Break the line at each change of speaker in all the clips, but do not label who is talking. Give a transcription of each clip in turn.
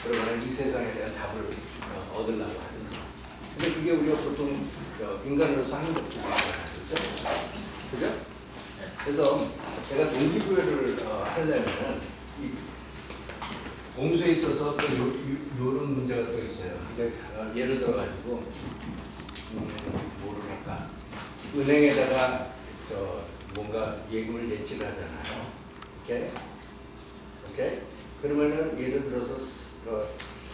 그러면 이 세상에 대한 답을 얻으려고 하는 거. 근데 그게 우리가 보통 인간으로서 하는 게 없죠. 그죠? 그래서 제가 동기부여를 하려면은 이 공수에 있어서 또 요런 문제가 또 있어요. 근데 예를 들어 가지고 뭐랄까 은행에다가 뭔가 예금을 예치를 하잖아요. 오케이? 그러면은 예를 들어서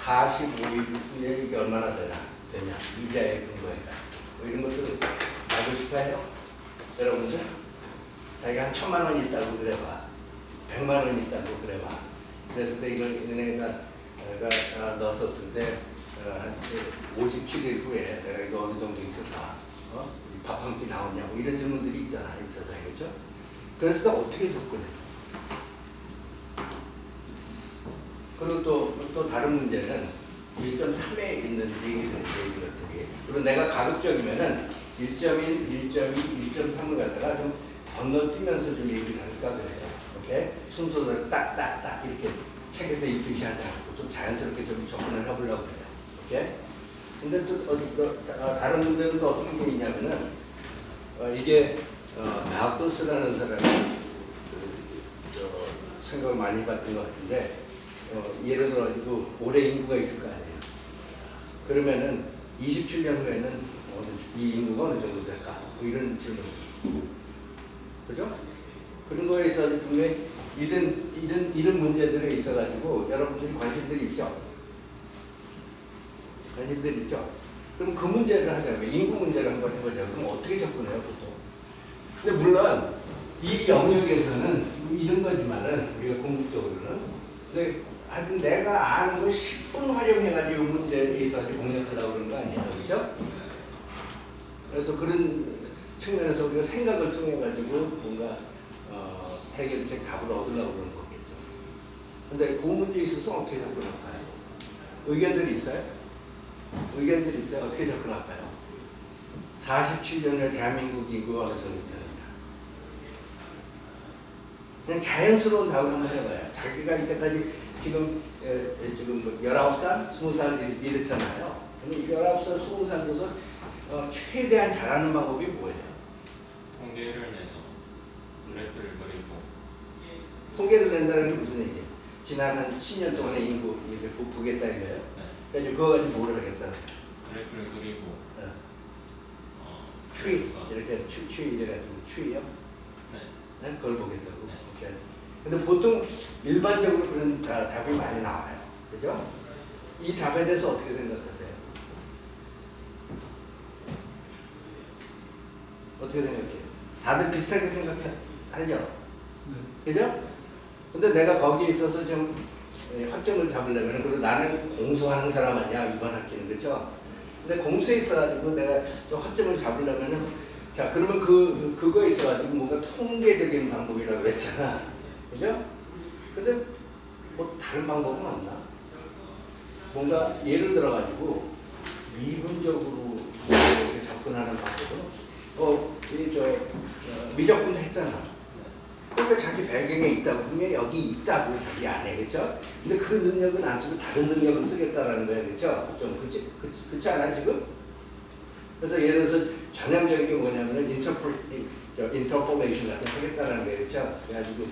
45일 후에 이게 얼마나 되냐? 이자의 근거에다 뭐 이런 것들을 알고 싶어요? 여러분들? 자기가 한 1,000만 원 있다고 그래봐. 100만 원 있다고 그래봐. 그랬을 때 이걸 은행에다 넣었을 때 한 57일 후에 내가 이거 어느 정도 있을까? 밥 한 끼 나오냐고 이런 질문들이 있잖아. 이 세상에. 그렇죠? 그래서 또 어떻게 접근해? 그리고 또 다른 문제는 1.3에 있는 얘기들이 그리고 내가 가급적이면은 1.1, 1.2, 1.3을 갖다가 좀 건너뛰면서 좀 얘기를 할까 그래요. 오케이? 순서대로 딱딱딱 이렇게 책에서 읽듯이 하지 않고 좀 자연스럽게 좀 접근을 해보려고 그래요. 오케이? 근데 또 다른 문제는 또 어떤 게 있냐면은 이게 나우토스라는 사람이 생각을 많이 해봤던 것 같은데 예를 들어가지고 올해 인구가 있을 거 아니에요. 그러면은 27년 후에는 이 인구가 어느 정도 될까? 뭐 이런 질문. 그죠? 그런 거에 있어서 분명히 이런 문제들에 있어가지고 여러분들이 관심들이 있죠? 관심들이 있죠? 그럼 그 문제를 하자면 인구 문제를 한번 해보자. 그럼 어떻게 접근해요, 보통? 근데 물론 이 영역에서는 이런 거지만은 우리가 궁극적으로는 근데 하여튼 내가 아는 거 10분 활용해가지고 이 문제에 있어서 공략하려고 그러는 거 아니에요, 그죠? 그래서 그런 측면에서 우리가 생각을 통해 가지고 뭔가 해결책 답을 얻으려고 그러는 거겠죠. 근데 그 문제에 있어서 어떻게 접근할까요? 의견들이 있어요? 의견들이 있어요? 어떻게 접근할까요? 47년에 대한민국 인구가 어느 정도 되느냐? 그냥 자연스러운 답을 한번 해봐요. 자기가 이때까지 지금 19살, 20살 이랬잖아요. 그럼 19살, 20살로서 최대한 잘하는 방법이 뭐예요?
통계를 내서 그래프를 그리고
통계를 낸다는 게 무슨 얘기예요? 지난 한 10년 동안의 인구 이렇게 보겠다 이거예요?
네.
그래서 그거 가지고 뭐를 하겠다는 거예요?
그래프를 그리고
추이 이렇게 추이 이래가지고 추이요?
네.
네? 그걸 보겠다고?
네.
오케이. 근데 보통 일반적으로 그런 답이 많이 나와요. 그죠? 이 답에 대해서 어떻게 생각하세요? 어떻게 생각해요? 다들 비슷하게 생각하죠? 그죠? 근데 내가 거기에 있어서 좀 허점을 잡으려면 그리고 나는 공수하는 사람 아니야 이번 학기는 그죠? 근데 공수에 있어가지고 내가 좀 허점을 잡으려면은 자 그러면 그거에 있어가지고 뭔가 통계적인 방법이라고 그랬잖아 그죠? 근데 뭐 다른 방법은 없나? 뭔가 예를 들어가지고 미분적으로 이렇게 접근하는 방법은 미적분도 했잖아. 그러니까 자기 배경에 있다고 분명히 여기 있다고 자기 안에 그렇죠? 근데 그 능력은 안 쓰고 다른 능력을 쓰겠다라는 거예요, 그렇죠? 좀 그렇지 않아요 지금? 그래서 예를 들어서 전형적인 게 뭐냐면은 인터폴레이션 같은 거 하겠다라는 거예요, 그렇죠? 그래가지고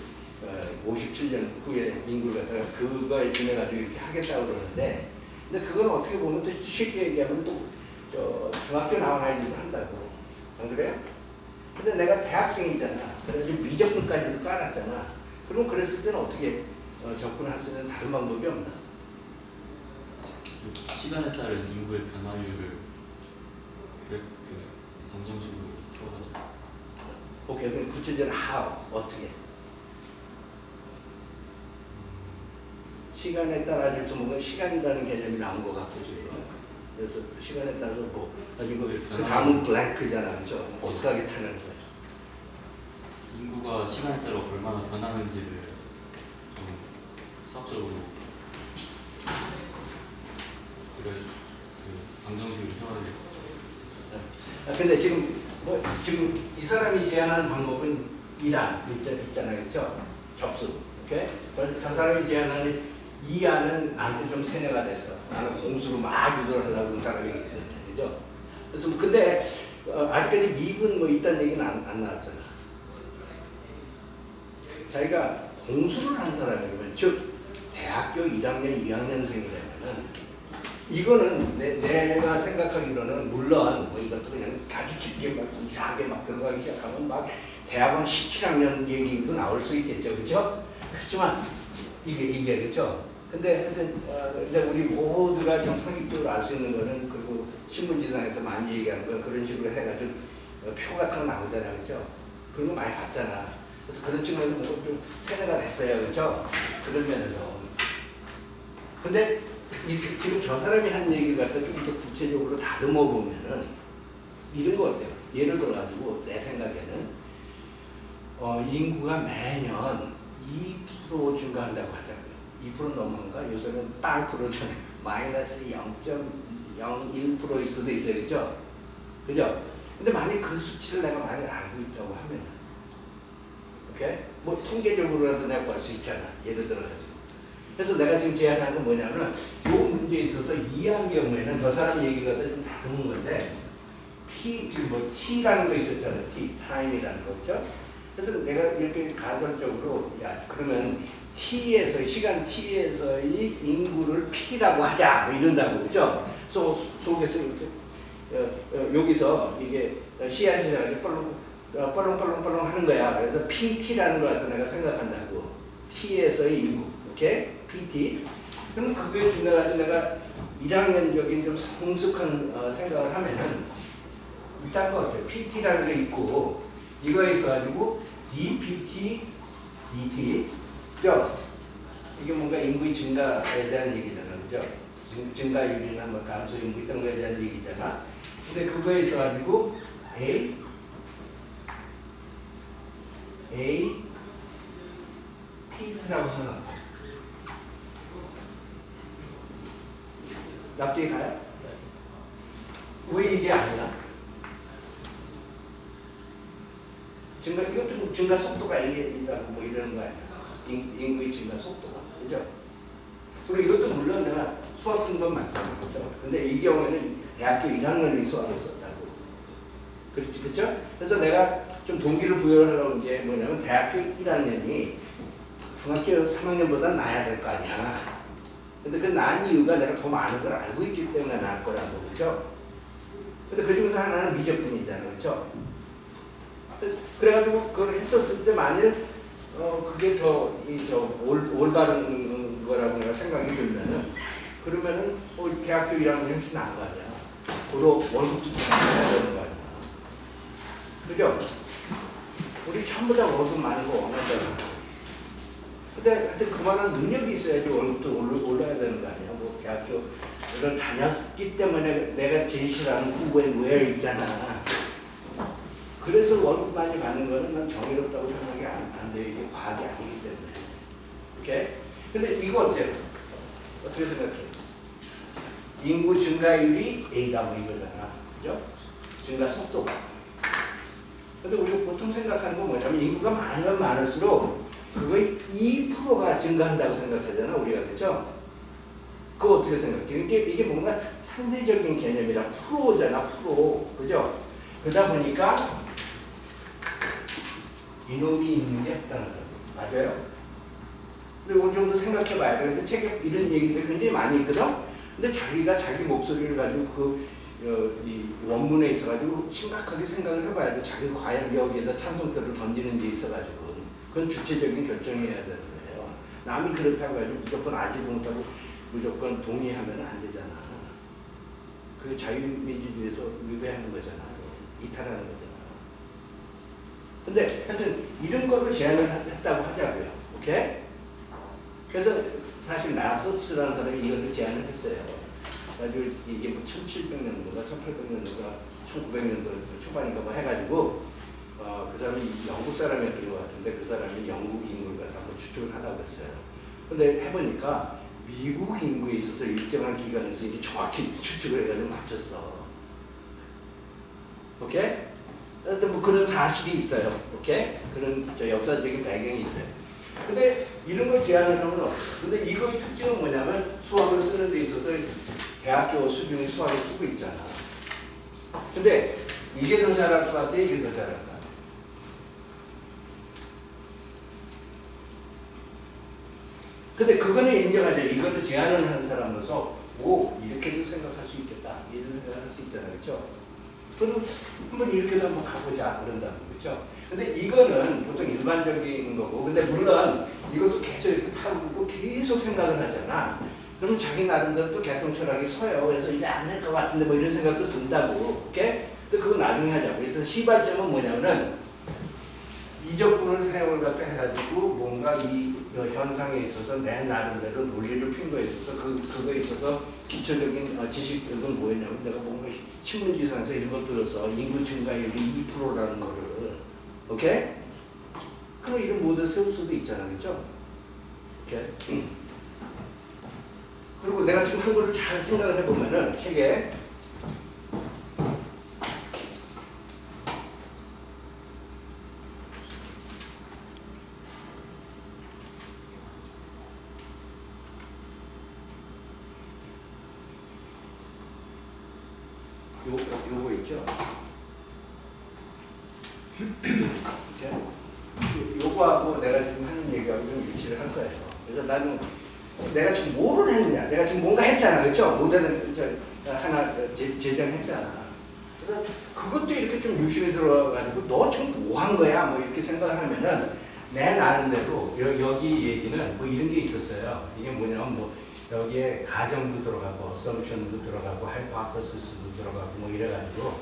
57년 후에 인구를 갖다가 그거에 준해 가지고 이렇게 하겠다고 그러는데, 근데 그건 어떻게 보면 또 쉽게 얘기하면 또 중학교 나온 아이들도 한다고, 안 그래요? 근데 내가 대학생이잖아. 그래가지고 미적분까지도 깔았잖아. 그럼 그랬을 때는 어떻게 접근할 수 있는 다른 방법이 없나?
시간에 따른 인구의 변화율을 방정식으로 풀어가지고.
오케이, 그럼 구체적으로 how 어떻게? 시간에 따라서 뭔가 시간이라는 개념이 나온 것 같고 지금. 그래서 시간에 따라서 뭐 아니고 그 다음은 블랭크잖아, 그렇죠? 어떻게 하겠다는 거야.
인구가 시간에 따라 얼마나 변하는지를 좀 수학적으로 그래 그 방정식을 세워야
근데 지금 이 사람이 제안하는 방법은 이란 있잖아요, 그렇죠? 접수, 오케이? 저 사람이 제안하는 이 안은 나한테 좀 세뇌가 됐어. 나는 공수로 막 유도를 하려고 하는 사람이기 때문에. 그죠? 그래서 뭐 근데 아직까지 미분 뭐 있다는 얘기는 안 나왔잖아. 자기가 공수를 한 사람이면, 즉 대학교 1학년, 2학년생이라면은 이거는 내가 생각하기로는 물론 뭐 이것도 그냥 아주 깊게 막 이상하게 막 들어가기 시작하면 막 대학원 17학년 얘기도 나올 수 있겠죠, 그렇죠? 그렇지만 이게 그렇죠. 근데 하여튼 이제 우리 모두가 좀 상식적으로 알 수 있는 거는, 그리고 신문지상에서 많이 얘기하는 건 그런 식으로 해가지고 표 같은 거 나오잖아요, 그렇죠? 그런 거 많이 봤잖아. 그래서 그런 측면에서 뭔가 좀 세뇌가 됐어요, 그렇죠? 그런 면에서. 근데 지금 저 사람이 한 얘기를 갖다 좀 더 구체적으로 다듬어 보면은 이런 거 어때요? 예를 들어가지고 내 생각에는 인구가 매년 2% 증가한다고 하자고요. 2% 넘어간가? 요새는 딱 그러잖아요. 마이너스 0.01%일 수도 있어요, 그죠? 그죠? 근데 만약 그 수치를 내가 많이 알고 있다고 하면은, 오케이? 뭐 통계적으로라도 내가 볼 수 있잖아. 예를 들어가지고. 그래서 내가 지금 제안하는 건 뭐냐면, 이 문제에 있어서 이해한 경우에는 저 사람 얘기가 좀 다른 건데, 지금 뭐 T라는 거 있었잖아요. 타임이라는 거죠. 그래서 내가 이렇게 가설적으로, 야, 그러면 T에서, 시간 T에서의 인구를 P라고 하자, 뭐 이런다고, 그죠? 속에서 이렇게, 여기서 이게 씨앗이 뻘렁뻘렁 하는 거야. 그래서 PT라는 걸 갖다 내가 생각한다고. T에서의 인구, 오케이? PT. 그럼 그거에 준해가지고 내가 1학년적인 좀 성숙한 생각을 하면은, 일단 거 어때요? PT라는 게 있고, 이거에 있어가지고 DPT, DT, 그죠? 이게 뭔가 인구의 증가에 대한 얘기잖아, 그죠? 증가율이나 뭐 감소 인구 이런 거에 대한 얘기잖아. 근데 그거에 있어가지고 P라고 하나. 납득이 가요? 왜 이게 아니야? 이것도 증가 속도가 A이라고 뭐 이러는 거 아니야? 인구의 증가 속도가, 그죠? 그리고 이것도 물론 내가 수학 쓴 건 맞잖아, 그죠? 근데 이 경우에는 대학교 1학년이 수학을 썼다고. 그렇죠? 그래서 내가 좀 동기를 부여하려고 한 게 뭐냐면, 대학교 1학년이 중학교 3학년보다 나아야 될 거 아니야. 근데 그 나은 이유가 내가 더 많은 걸 알고 있기 때문에 나을 거라고, 그렇죠? 근데 그 중에서 하나는 미적분이잖아요, 그렇죠? 그래가지고 그걸 했었을 때 만일 그게 더 올바른 거라고 내가 생각이 들면은, 그러면은 대학교 1학년이 훨씬 나은 거 아니야. 그로 월급도 좀 해야 되는 거 아니야. 그죠? 우리 전부 다 월급 많은 거 원하잖아. 근데 하여튼 그만한 능력이 있어야지 월급도 올라야 되는 거 아니야. 뭐 대학교를 다녔기 때문에 내가 제일 싫어하는 후보에 있잖아. 그래서 월급 많이 받는 거는 난 정의롭다고 생각이 안 돼요. 이게 과학이 아니기 때문에. 오케이? 근데 이거 어때요? 어떻게 생각해? 인구 증가율이 A다 뭐 이거잖아. 그죠? 증가 속도가. 근데 우리가 보통 생각하는 건 뭐냐면, 인구가 많으면 많을수록 그거의 2%가 증가한다고 생각하잖아, 우리가. 그죠? 그거 어떻게 생각해? 이게 뭔가 상대적인 개념이라 프로잖아, 프로. 그죠? 그러다 보니까 이놈이 있는 게 없다는 거예요. 맞아요? 그리고 어느 정도 생각해 봐야 돼. 근데 책에 이런 얘기들이 굉장히 많이 있거든? 근데 자기가 자기 목소리를 가지고 이 원문에 있어가지고 심각하게 생각을 해봐야 돼. 자기가 과연 여기에다 찬성표를 던지는 데 있어가지고. 그건 주체적인 결정이어야 되는 거예요. 남이 그렇다고 해가지고 무조건 알지도 못하고 무조건 동의하면 안 되잖아. 그게 자유민주주의에서 위배하는 거잖아. 이탈하는 거잖아. 근데 하여튼 이런 거를 제안을 했다고 하자고요. 오케이? 그래서 사실 나서스라는 사람이 이걸 제안을 했어요. 가지고 이게 뭐 1700년도가 1800년도가 1900년도 초반인가 뭐 해가지고 그 사람이 영국 사람이었던 것 같은데, 그 사람이 영국 인구를 한번 추측을 하라고 했어요. 근데 해보니까 미국 인구에 있어서 일정한 기간에서 이게 정확히 추측을 해가지고 맞췄어. 오케이? 뭐 그런 사실이 있어요. 오케이? 그런 역사적인 배경이 있어요. 근데 이런 걸 제한을 하면 없어요. 근데 이거의 특징은 뭐냐면 수학을 쓰는 데 있어서 대학교 수준의 수학을 쓰고 있잖아. 근데 이게 더 잘할 것 같아, 이게 더 잘할 것 같아. 근데 그거는 인정하죠. 이거를 제안을 한 사람으로서 오 이렇게도 생각할 수 있겠다. 이런 생각을 할 수 있잖아요. 그렇죠? 그럼 한번 이렇게도 한번 가보자. 그런다는 거죠. 근데 이거는 보통 일반적인 거고 근데 물론 이것도 계속 이렇게 타고 계속 생각을 하잖아. 그럼 자기 나름대로 또 개통 철학이 서요. 그래서 이제 안 될 것 같은데 뭐 이런 생각도 든다고. 오케이? 근데 그건 나중에 하자고. 그래서 시발점은 뭐냐면은 이적분을 사용을 갖다 해가지고 뭔가 이 현상에 있어서 내 나름대로 논리를 핀 거에 있어서 그거에 있어서 기초적인 지식들은 뭐였냐면 내가 뭔가 신문지상에서 이런 거 들어서 인구 증가율이 2%라는 거를 오케이? 그럼 이런 모델 세울 수도 있잖아. 그렇죠? 오케이? 그리고 내가 지금 한 거를 잘 생각을 해보면은 책에 요거 있죠? 이렇게 요거하고 내가 지금 하는 얘기하고 좀 일치를 할 거예요. 그래서 나는 내가 지금 뭐를 했느냐? 내가 지금 뭔가 했잖아, 그렇죠? 모델은 하나 제정했잖아. 그래서 그것도 이렇게 좀 유심히 들어가지고 너 지금 뭐 한 거야? 뭐 이렇게 생각을 하면은 내 나름대로 여기 얘기는 뭐 이런 게 있었어요. 이게 뭐냐면 뭐 여기에 가정도 들어가고 어썸션도 들어가고 하이포테시스도 들어가고 뭐 이래가지고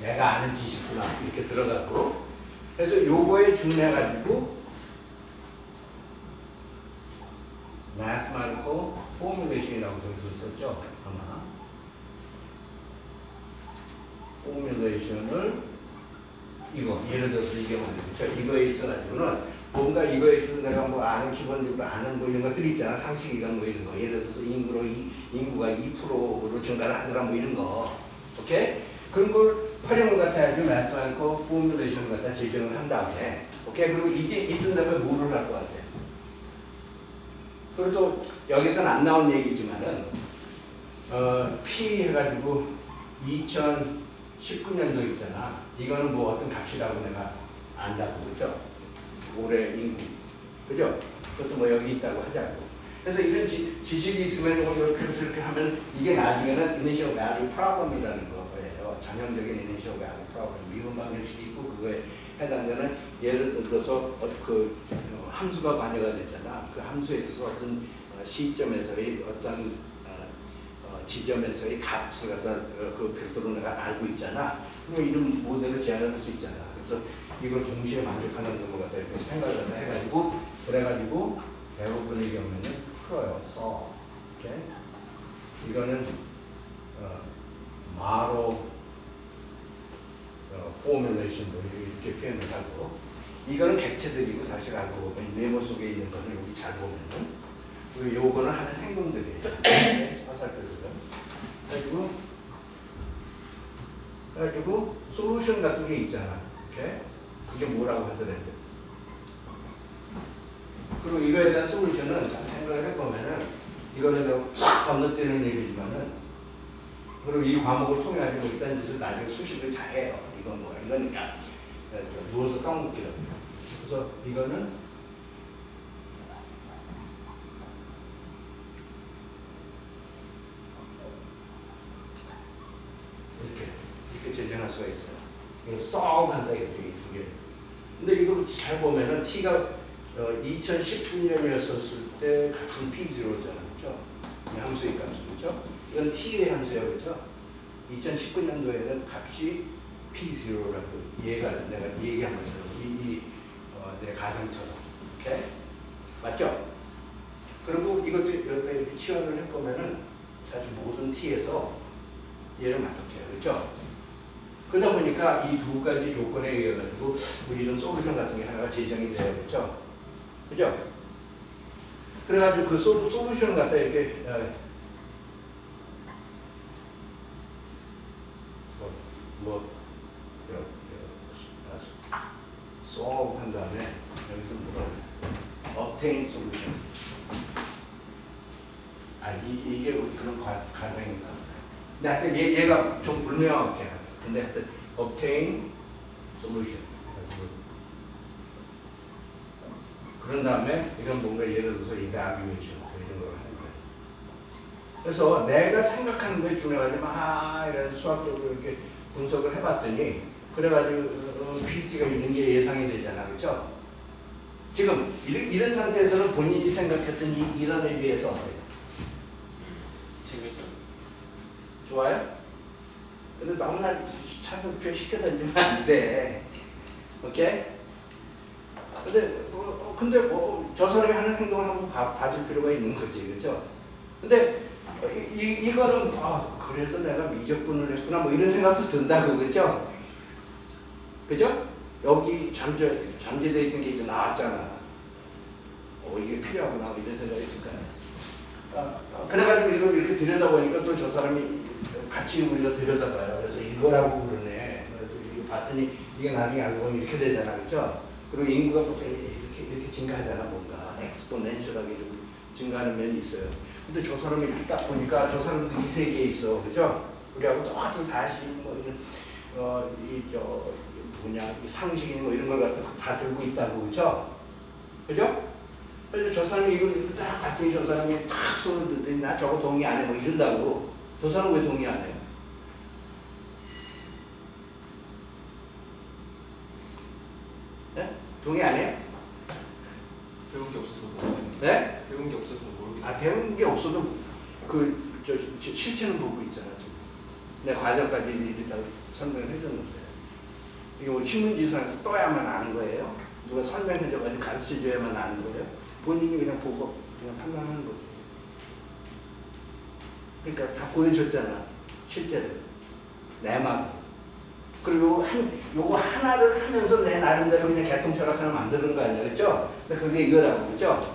내가 아는 지식구나 이렇게 들어갔고 그래서 요거에 준해가지고 mathematical formulation이라고 저기서 썼죠 아마 formulation을 이거 예를 들어서 이게 뭐죠 이거에 있어가지고는 뭔가 이거에 있어서 내가 뭐 아는 기본적으로 아는 뭐 이런 것들이 있잖아 상식이가 뭐 이런 거 예를 들어서 인구가 2%로 증가를 하더라 뭐 이런 거 오케이 그런 걸 활용을 갖다 해야지 mathematical formulation 갖다 제정을 한 다음에 오케이 그리고 이게 있은다면 뭐를 할 것 같아 그리고 또 여기서는 안 나온 얘기지만은 P 해가지고 2019년도 있잖아 이거는 뭐 어떤 값이라고 내가 안다고 그죠 올해 인구 그죠 그것도 뭐 여기 있다고 하자고 그래서 이런 지식이 있으면 이렇게 하면 이게 나중에는 initial value problem이라는 거예요 전형적인 initial value problem 미분 방정식이 있고 그거에 해당되는 예를 들어서 그 함수가 관여가 됐잖아 그 함수에 있어서 어떤 시점에서의 어떤 지점에서의 값을 갖다 그 별도로 내가 알고 있잖아 그럼 이런 모델을 제안을 할 수 있잖아 그래서 이걸 동시에 만족하는 것 같다 이렇게 생각을 해가지고 그래가지고 대부분의 경우에는 풀어요 써 오케이 이거는 마로 포뮬레이션도 이렇게 표현을 하고 이거는 객체들이고 사실 알고 보면 네모 속에 있는 거는 여기 잘 보면은 그리고 요거는 하는 행동들이에요 화살표들은 그래가지고 솔루션 같은 게 있잖아 오케이 그게 뭐라고 하더라도 그리고 이거에 대한 솔루션은 잘 생각을 해보면은 이거는 내가 건너뛰는 얘기지만은 그리고 이 과목을 통해 가지고 일단 짓을 나중에 수식을 잘해요 이건 뭐야 이거는 그냥 누워서 떠먹기라고 그래서 이거는 이렇게 제정할 수가 있어요 이거 썩 한다 이거죠 이두 개 근데 이거 잘 보면은 T가 2019년이었을 때 값은 P0잖아 그렇죠? 이 함수의 값은 그렇죠? 이건 T의 함수예요 그렇죠? 2019년도에는 값이 P0라고 얘가 내가 얘기한 것처럼 내 가정처럼 오케이? 맞죠? 그리고 이것도 여기다 이렇게 치환을 해보면은 사실 모든 T에서 얘를 만족해요 그렇죠? 그러다 보니까 이 두 가지 조건에 의해 가지고 뭐 이런 솔루션 같은 게 하나가 제정이 돼요 그렇죠? 그죠? 그래가지고 그 솔루션 갖다 이렇게 solve 한 다음에 여기서 뭐라 그래? obtain solution. 이게 그런 과정인가 보네. 근데 하여튼 얘가 좀 불명확해. 근데 하여튼 obtain solution. 그런 다음에 이런 뭔가 예를 들어서 evaluation 이런 걸 하는 거예요. 그래서 내가 생각하는 거에 준해가지고 막 이래서 수학적으로 이렇게 분석을 해봤더니 그래가지고 PT가 있는 게 예상이 되잖아, 그렇죠? 지금 이런 상태에서는 본인이 생각했던 이 이론에 비해서 어때요?
재밌죠.
좋아요? 근데 너무나 차선표 시켜 던지면 안 돼. 오케이? 근데 저 사람이 하는 행동을 한번 봐줄 필요가 있는 거지, 그렇죠? 근데 이거는 그래서 내가 미적분을 했구나 뭐 이런 생각도 든다고, 그렇죠? 그죠? 여기 잠재되어 있던 게 이제 나왔잖아. 이게 필요하구나 뭐 이런 생각이 들 거야. 그래가지고 이걸 이렇게 들여다보니까 또 저 사람이 같이 우리가 들여다봐요. 그래서 이거라고 그러네. 그래서 이거 봤더니 이게 나중에 알고 보면 이렇게 되잖아, 그렇죠? 그리고 인구가 이렇게 증가하잖아, 뭔가 엑스포넨셜하게 좀 증가하는 면이 있어요. 근데 저 사람이 이렇게 딱 보니까 저 사람도 이 세계에 있어, 그죠? 우리하고 똑같은 사실 뭐 이런 이 상식이 뭐 이런 걸 갖다 다 들고 있다고, 그죠? 그죠? 그래서 저 사람이 이걸 딱 봤더니 저 사람이 탁 손을 들더니 나 저거 동의 안 해 뭐 이런다고. 저 사람 왜 동의 안 해요? 네? 동의 안 해요?
배운 게 없어서 모르겠는데.
네?
배운 게 없어서 모르겠어요.
배운 게 없어도 실체는 보고 있잖아, 지금. 내 과정까지 일일이 다 설명을 해줬는데. 이게 뭐 신문지상에서 떠야만 아는 거예요? 누가 설명해줘가지고 가르쳐줘야만 아는 거예요? 본인이 그냥 보고 그냥 판단하는 거죠. 그러니까 다 보여줬잖아, 실제로. 내 마음. 그리고 요거 하나를 하면서 내 나름대로 그냥 개통철학 하나 만드는 거 아니야, 그렇죠? 근데 그게 이거라고, 그렇죠?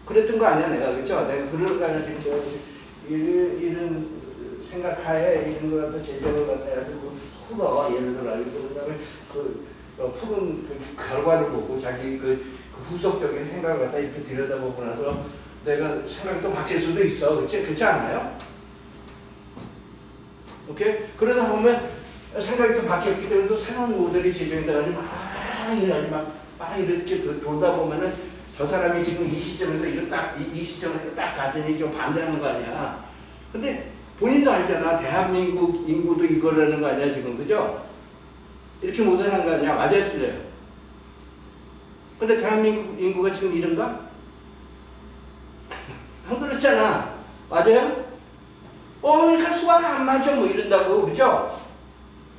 그랬던 거 아니야, 내가, 그렇죠? 내가 그러가지고 이런 생각하에 이런 거 갖다 제정을 갖다 해가지고 풀어, 예를 들어, 그다음에 푸른 그 결과를 보고 자기 그 후속적인 생각을 갖다 이렇게 들여다보고 나서 내가 생각이 또 바뀔 수도 있어, 그렇지 않아요? 오케이? 그러다 보면 생각이 또 바뀌었기 때문에 또 새로운 모델이 제정이 돼가지고 막 이렇게 돌다 보면은 저 사람이 지금 이 시점에서 이 시점에서 딱 봤더니 좀 반대하는 거 아니야. 근데 본인도 알잖아. 대한민국 인구도 이거라는 거 아니야, 지금, 그죠? 이렇게 모델한 거 아니야. 맞아요, 틀려요? 근데 대한민국 인구가 지금 이런가? 안 그렇잖아. 맞아요? 그러니까 수학은 안 맞아, 뭐 이런다고, 그죠?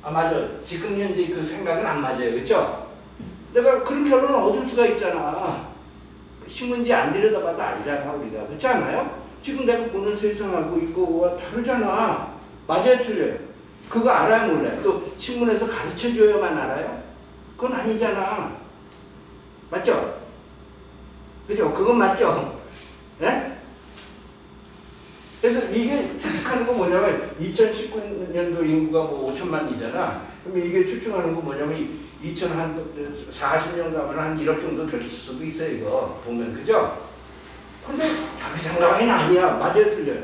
맞아. 지금 현재 그 생각은 안 맞아요, 그죠? 내가 그런 결론을 얻을 수가 있잖아. 신문지 안 들여다봐도 알잖아, 우리가. 그렇지 않아요? 지금 내가 보는 세상하고 이거와 다르잖아. 맞아요, 틀려요? 그거 알아요, 몰라요? 또 신문에서 가르쳐줘야만 알아요? 그건 아니잖아. 맞죠? 그죠? 그건 맞죠? 네? 그래서 이게 추측하는 거 뭐냐면 2019년도 인구가 뭐 5천만이잖아. 그럼 이게 추측하는 거 뭐냐면 40년 가면 한 1억 정도 될 수도 있어요, 이거 보면, 그죠? 근데 자기 생각은 아니야. 맞아요, 틀려요?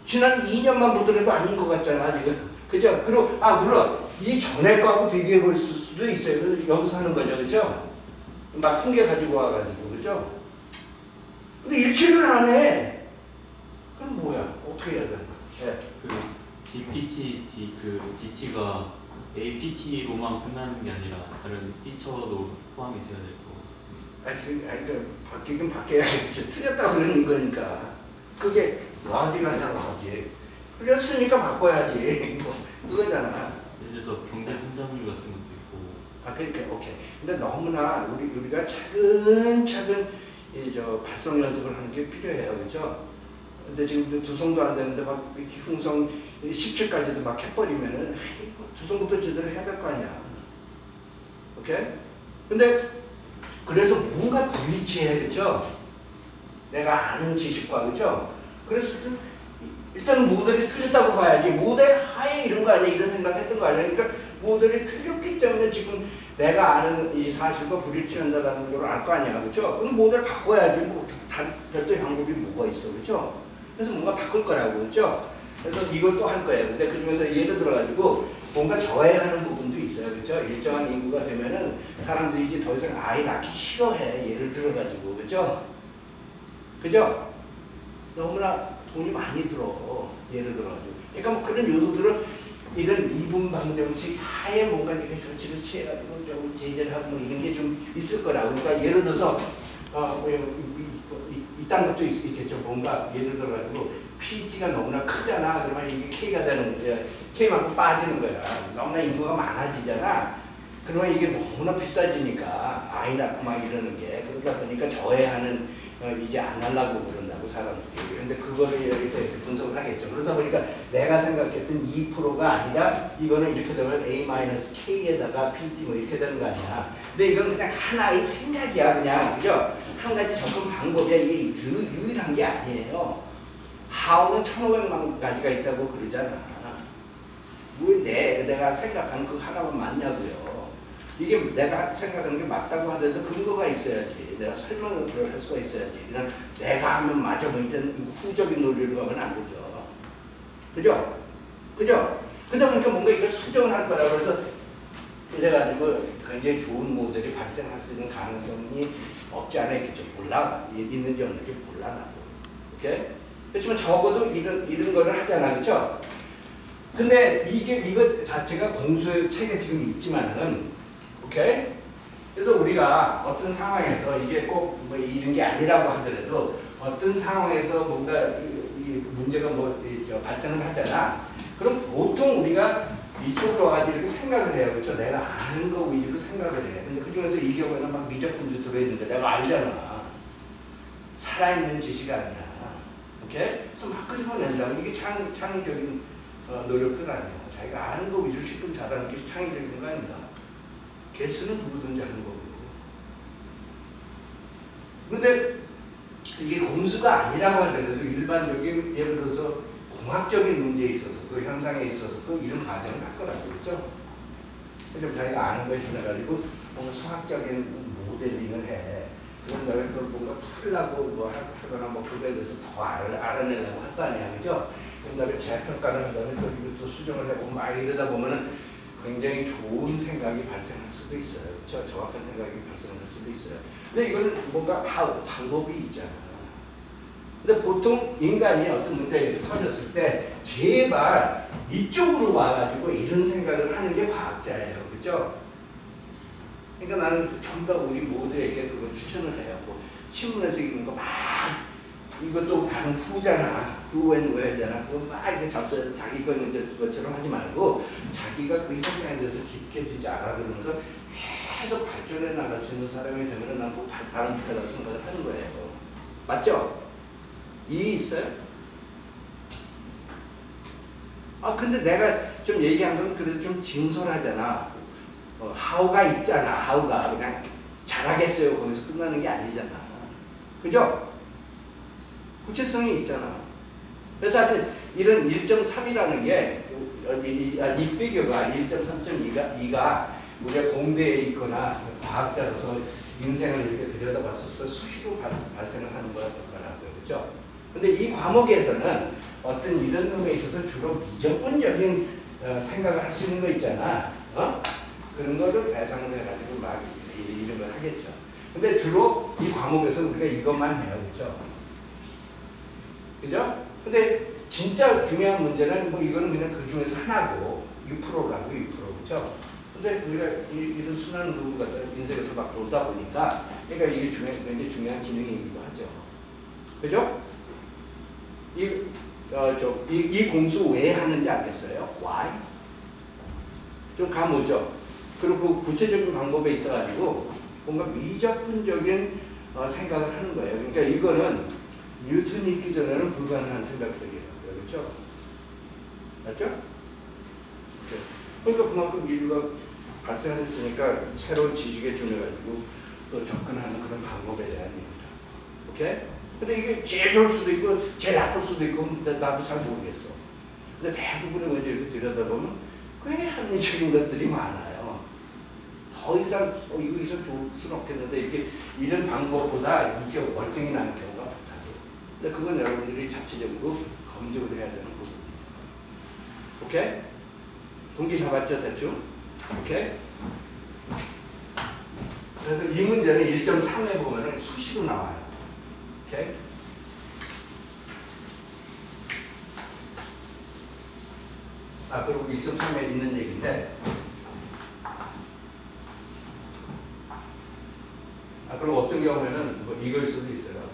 지난 2년만 보더라도 아닌 것 같잖아, 지금. 그죠? 그리고 물론 이 전에 거하고 비교해 볼 수도 있어요. 여기서 하는 거죠, 그죠? 막 통계 가지고 와가지고, 그죠? 근데 일치를 안 해. 그럼 뭐야? 어떻게 해야 되나? 네.
DT가 APT로만 끝나는 게 아니라 다른 피처도 포함이 되어야 될 것 같습니다.
그러니까 바뀌긴 바뀌어야겠지. 틀렸다고 그러는 거니까. 그게 로직이 아니잖아, 로직. 틀렸으니까 바꿔야지. 뭐 그거잖아.
예를 들어서 경제 성장률 같은 것도 있고.
그러니까 오케이. 근데 너무나 우리가 차근차근 발성 연습을 하는 게 필요해요, 그렇죠? 근데 지금 두성도 안 되는데 막 흉성 17까지도 막 해버리면은 두성부터 제대로 해야 될 거 아니야. 오케이? 근데 그래서 뭔가 불일치해, 그렇죠? 내가 아는 지식과, 그렇죠? 그래서 일단은 모델이 틀렸다고 봐야지. 모델 하에 이런 거 아니야, 이런 생각했던 거 아니야. 그러니까 모델이 틀렸기 때문에 지금 내가 아는 이 사실과 불일치한다는 걸 알 거 아니야, 그렇죠? 그럼 모델 바꿔야지. 뭐 별도의 방법이 뭐가 있어, 그렇죠? 그래서 뭔가 바꿀 거라고, 그렇죠? 그래서 이걸 또 할 거예요. 근데 그 중에서 예를 들어 가지고 뭔가 저해하는 부분도 있어요, 그렇죠? 일정한 인구가 되면은 사람들이 이제 더 이상 아이 낳기 싫어해. 예를 들어 가지고, 그렇죠? 그죠? 너무나 돈이 많이 들어. 예를 들어 가지고. 그러니까 뭐 그런 요소들을 이런 이분 방정식 하에 뭔가 이렇게 조치를 취해가지고 좀 제재를 하고 뭐 이런 게 좀 있을 거라고. 그러니까 예를 들어서 이딴 것도 있겠죠. 뭔가 예를 들어가지고 PT가 너무나 크잖아. 그러면 이게 K가 되는 거야. K만큼 빠지는 거야. 너무나 인구가 많아지잖아. 그러면 이게 너무나 비싸지니까 아이 낳고 막 이러는 게 그러다 보니까 저해하는 이제 안 하려고 그런다고 사람들이. 근데 그거를 이렇게 분석을 하겠죠. 그러다 보니까 내가 생각했던 2%가 아니라 이거는 이렇게 되면 A-K에다가 PT 뭐 이렇게 되는 거 아니야. 근데 이건 그냥 하나의 생각이야. 그냥 그죠? 한 가지 접근 방법이야. 이게 유일한 게 아니에요. How는 1,500만 가지가 있다고 그러잖아. 왜 내가 생각하는 그 하나만 맞냐고요. 이게 내가 생각하는 게 맞다고 하더라도 근거가 있어야지. 내가 설명을 할 수가 있어야지. 그냥 내가 하면 맞아 뭐 이런 후적인 논리로 가면 안 되죠. 그죠? 그죠? 그러다 보니까 뭔가 이걸 수정을 할 거라고 해서 이래가지고 굉장히 좋은 모델이 발생할 수 있는 가능성이 없지 않아 있겠죠. 몰라. 있는지 없는지 몰라 나도. 오케이? 그렇지만 적어도 이런 거를 하잖아. 그렇죠? 근데 이거 자체가 공수의 책에 지금 있지만은 오케이? 그래서 우리가 어떤 상황에서 이게 꼭 뭐 이런 게 아니라고 하더라도 어떤 상황에서 뭔가 이 문제가 발생을 하잖아. 그럼 보통 우리가 이쪽으로 와가지고 이렇게 생각을 해요. 그렇죠? 내가 아는 거 위주로 생각을 해. 근데 그 중에서 이 경우에는 막 미적분도 들어있는데 내가 알잖아. 살아있는 지식 아니야. 오케이? 그래서 막 끄집어낸다고. 이게 창의적인 노력은 아니야. 자기가 아는 거 위주로 10분 잘하는 게 창의적인 거 아닙니다. 개수는 누구든지 하는 거고. 근데 이게 공수가 아니라고 하더라도 일반적인 예를 들어서 공학적인 문제에 있어서도 현상에 있어서도 이런 과정을 할 거라고 그랬죠. 그래서 자기가 아는 거에 준해가지고 뭔가 수학적인 모델링을 해. 그런 다음에 그걸 뭔가 풀려고 뭐 하거나 뭐 그거에 대해서 더 알아내려고 할 거 아니야. 그죠? 그런 다음에 재평가를 한 다음에 또 수정을 해보고 막 이러다 보면은 굉장히 좋은 생각이 발생할 수도 있어요. 그렇죠? 정확한 생각이 발생할 수도 있어요. 근데 이거는 뭔가 방법이 있잖아. 근데 보통 인간이 어떤 문제가 터졌을 때 제발 이쪽으로 와가지고 이런 생각을 하는 게 과학자예요. 그렇죠? 그러니까 나는 전부 다 우리 모두에게 그걸 추천을 해요. 뭐 신문에서 읽는 거 막 이것도 다른 후잖아. 후엔 왜잖아. 그거 막 이렇게 잡숴서 자기 것처럼 하지 말고 자기가 그 현상에 대해서 깊게 진짜 알아들으면서 계속 발전해 나갈 수 있는 사람이 되면 난 꼭 바람직하다고 생각을 하는 거예요. 맞죠? 이해 있어요? 근데 내가 좀 얘기한 건 그래도 좀 진솔하잖아. 하우가 있잖아. 하우가 그냥 잘하겠어요. 거기서 끝나는 게 아니잖아. 그죠? 구체성이 있잖아. 그래서 하여튼 이런 1.3이라는 게 이 피규어가 1.3.2가 우리가 공대에 있거나 과학자로서 인생을 이렇게 들여다봤었어 수시로 발생을 하는 거야 똑같아요. 그렇죠? 근데 이 과목에서는 어떤 이런 놈에 있어서 주로 미적분적인 생각을 할 수 있는 거 있잖아. 그런 거를 대상으로 해가지고 막 이런 걸 하겠죠. 근데 주로 이 과목에서 우리가 이것만 해요. 그렇죠? 그죠? 근데 진짜 중요한 문제는 뭐 이거는 그냥 그 중에서 하나고 6%라고 6%. 그죠? 근데 우리가 이런 순환 루브가 인생에서 막 돌다 보니까 그러니까 이게 굉장히 중요한 기능이기도 하죠. 그죠? 이 공수 왜 하는지 알겠어요? Why? 좀 감 오죠? 그리고 구체적인 방법에 있어가지고 뭔가 미적분적인 생각을 하는 거예요. 그러니까 이거는 뉴턴이 있기 전에는 불가능한 생각들이에요. 그렇죠? 맞죠? 그러니까 그만큼 인류가 발생했으니까 새로운 지식에 준해가지고 또 접근하는 그런 방법에 대한 얘기죠. 오케이? 근데 이게 제일 좋을 수도 있고 제일 나쁠 수도 있고 나도 잘 모르겠어. 근데 대부분의 문제 이렇게 들여다보면 꽤 합리적인 것들이 많아요. 더 이상 이거 좋을 수는 없겠는데 이렇게 이런 방법보다 이게 월등히 나은 경우가 많다고. 근데 그건 여러분들이 자체적으로 검증을 해야 되는 부분이에요. 오케이? 동기 잡았죠, 대충? 오케이? 그래서 이 문제는 1.3에 보면은 수시로 나와요. 오케이? 그리고 1.3에 있는 얘기인데, 그리고 어떤 경우에는 뭐 이걸 수도 있어요.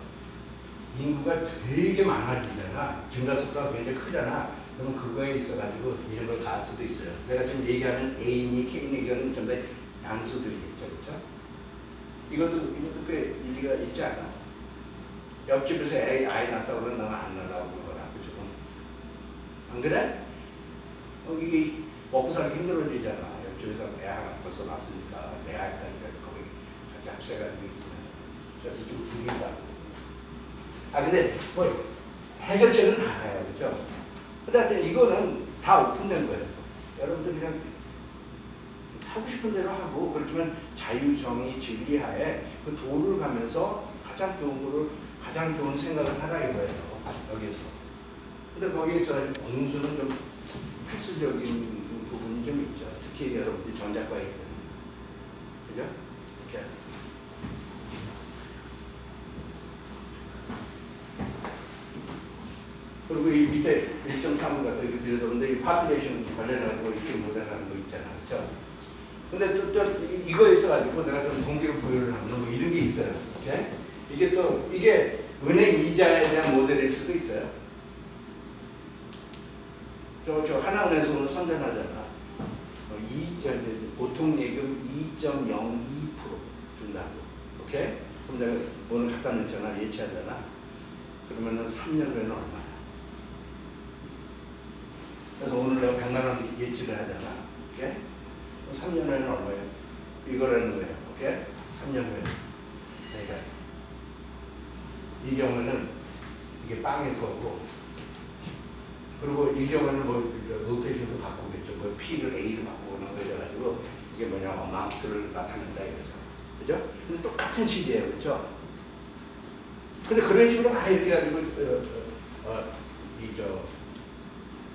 인구가 되게 많아지잖아. 증가속도가 굉장히 크잖아. 그럼 그거에 있어가지고 이런 걸 가할 수도 있어요. 내가 지금 얘기하는 A니 K니 이거는 전부 다 양수들이겠죠, 그렇죠? 이것도 꽤 일리가 있지 않아? 옆집에서 아이 낳았다 그러면 나는 안 낳으라고 그러거라, 그죠? 안 그래? 이게 먹고 살기 힘들어지잖아. 옆집에서 애 하나 벌써 낳았으니까 내 아이까지 거기 같이 합세가지고 있으면 그래서 좀 불린다고. 근데 뭐 해결책은 알아요, 그죠? 근데 하여튼 이거는 다 오픈된 거예요. 여러분들 그냥 하고 싶은 대로 하고, 그렇지만 자유정의 진리하에 그 도를 가면서 가장 좋은 생각을 하라 이거예요, 여기에서. 근데 거기에서 공수는 좀 필수적인 부분이 좀 있죠. 특히 여러분들이 전작과에 있는. 그죠? 이렇게. 그리고 이 밑에 1.3 같은 거 들여다보는데 이 파퓰레이션 관련한 거 이렇게 모델하는 거 있잖아, 그렇죠? 근데 또 이거에 있어가지고 내가 좀 동기를 부여를 하는 뭐 이런 게 있어요. 오케이? 이게 은행 이자에 대한 모델일 수도 있어요. 저 하나은행에서 오늘 선전하잖아. 보통 예금 2.02% 준다고. 오케이? 그럼 내가 오늘 갖다 놓잖아, 예치하잖아. 그러면은 3년 후에는 얼마야? 그래서 오늘 내가 100만 원 예치를 하잖아. 오케이? 3년 후에는 얼마예요? 이거라는 거예요. 오케이? 3년 후에. 그러니까 이 경우는 이게 빵일 거고, 그리고 이 경우는 뭐 노테이션도 바꾸겠죠. 뭐 P를 A로 바꾸거나 그래가지고 이게 뭐냐, 어마운트를 나타낸다 이거죠. 그죠? 근데 똑같은 식이에요. 그죠? 근데 그런 식으로 이렇게 해가지고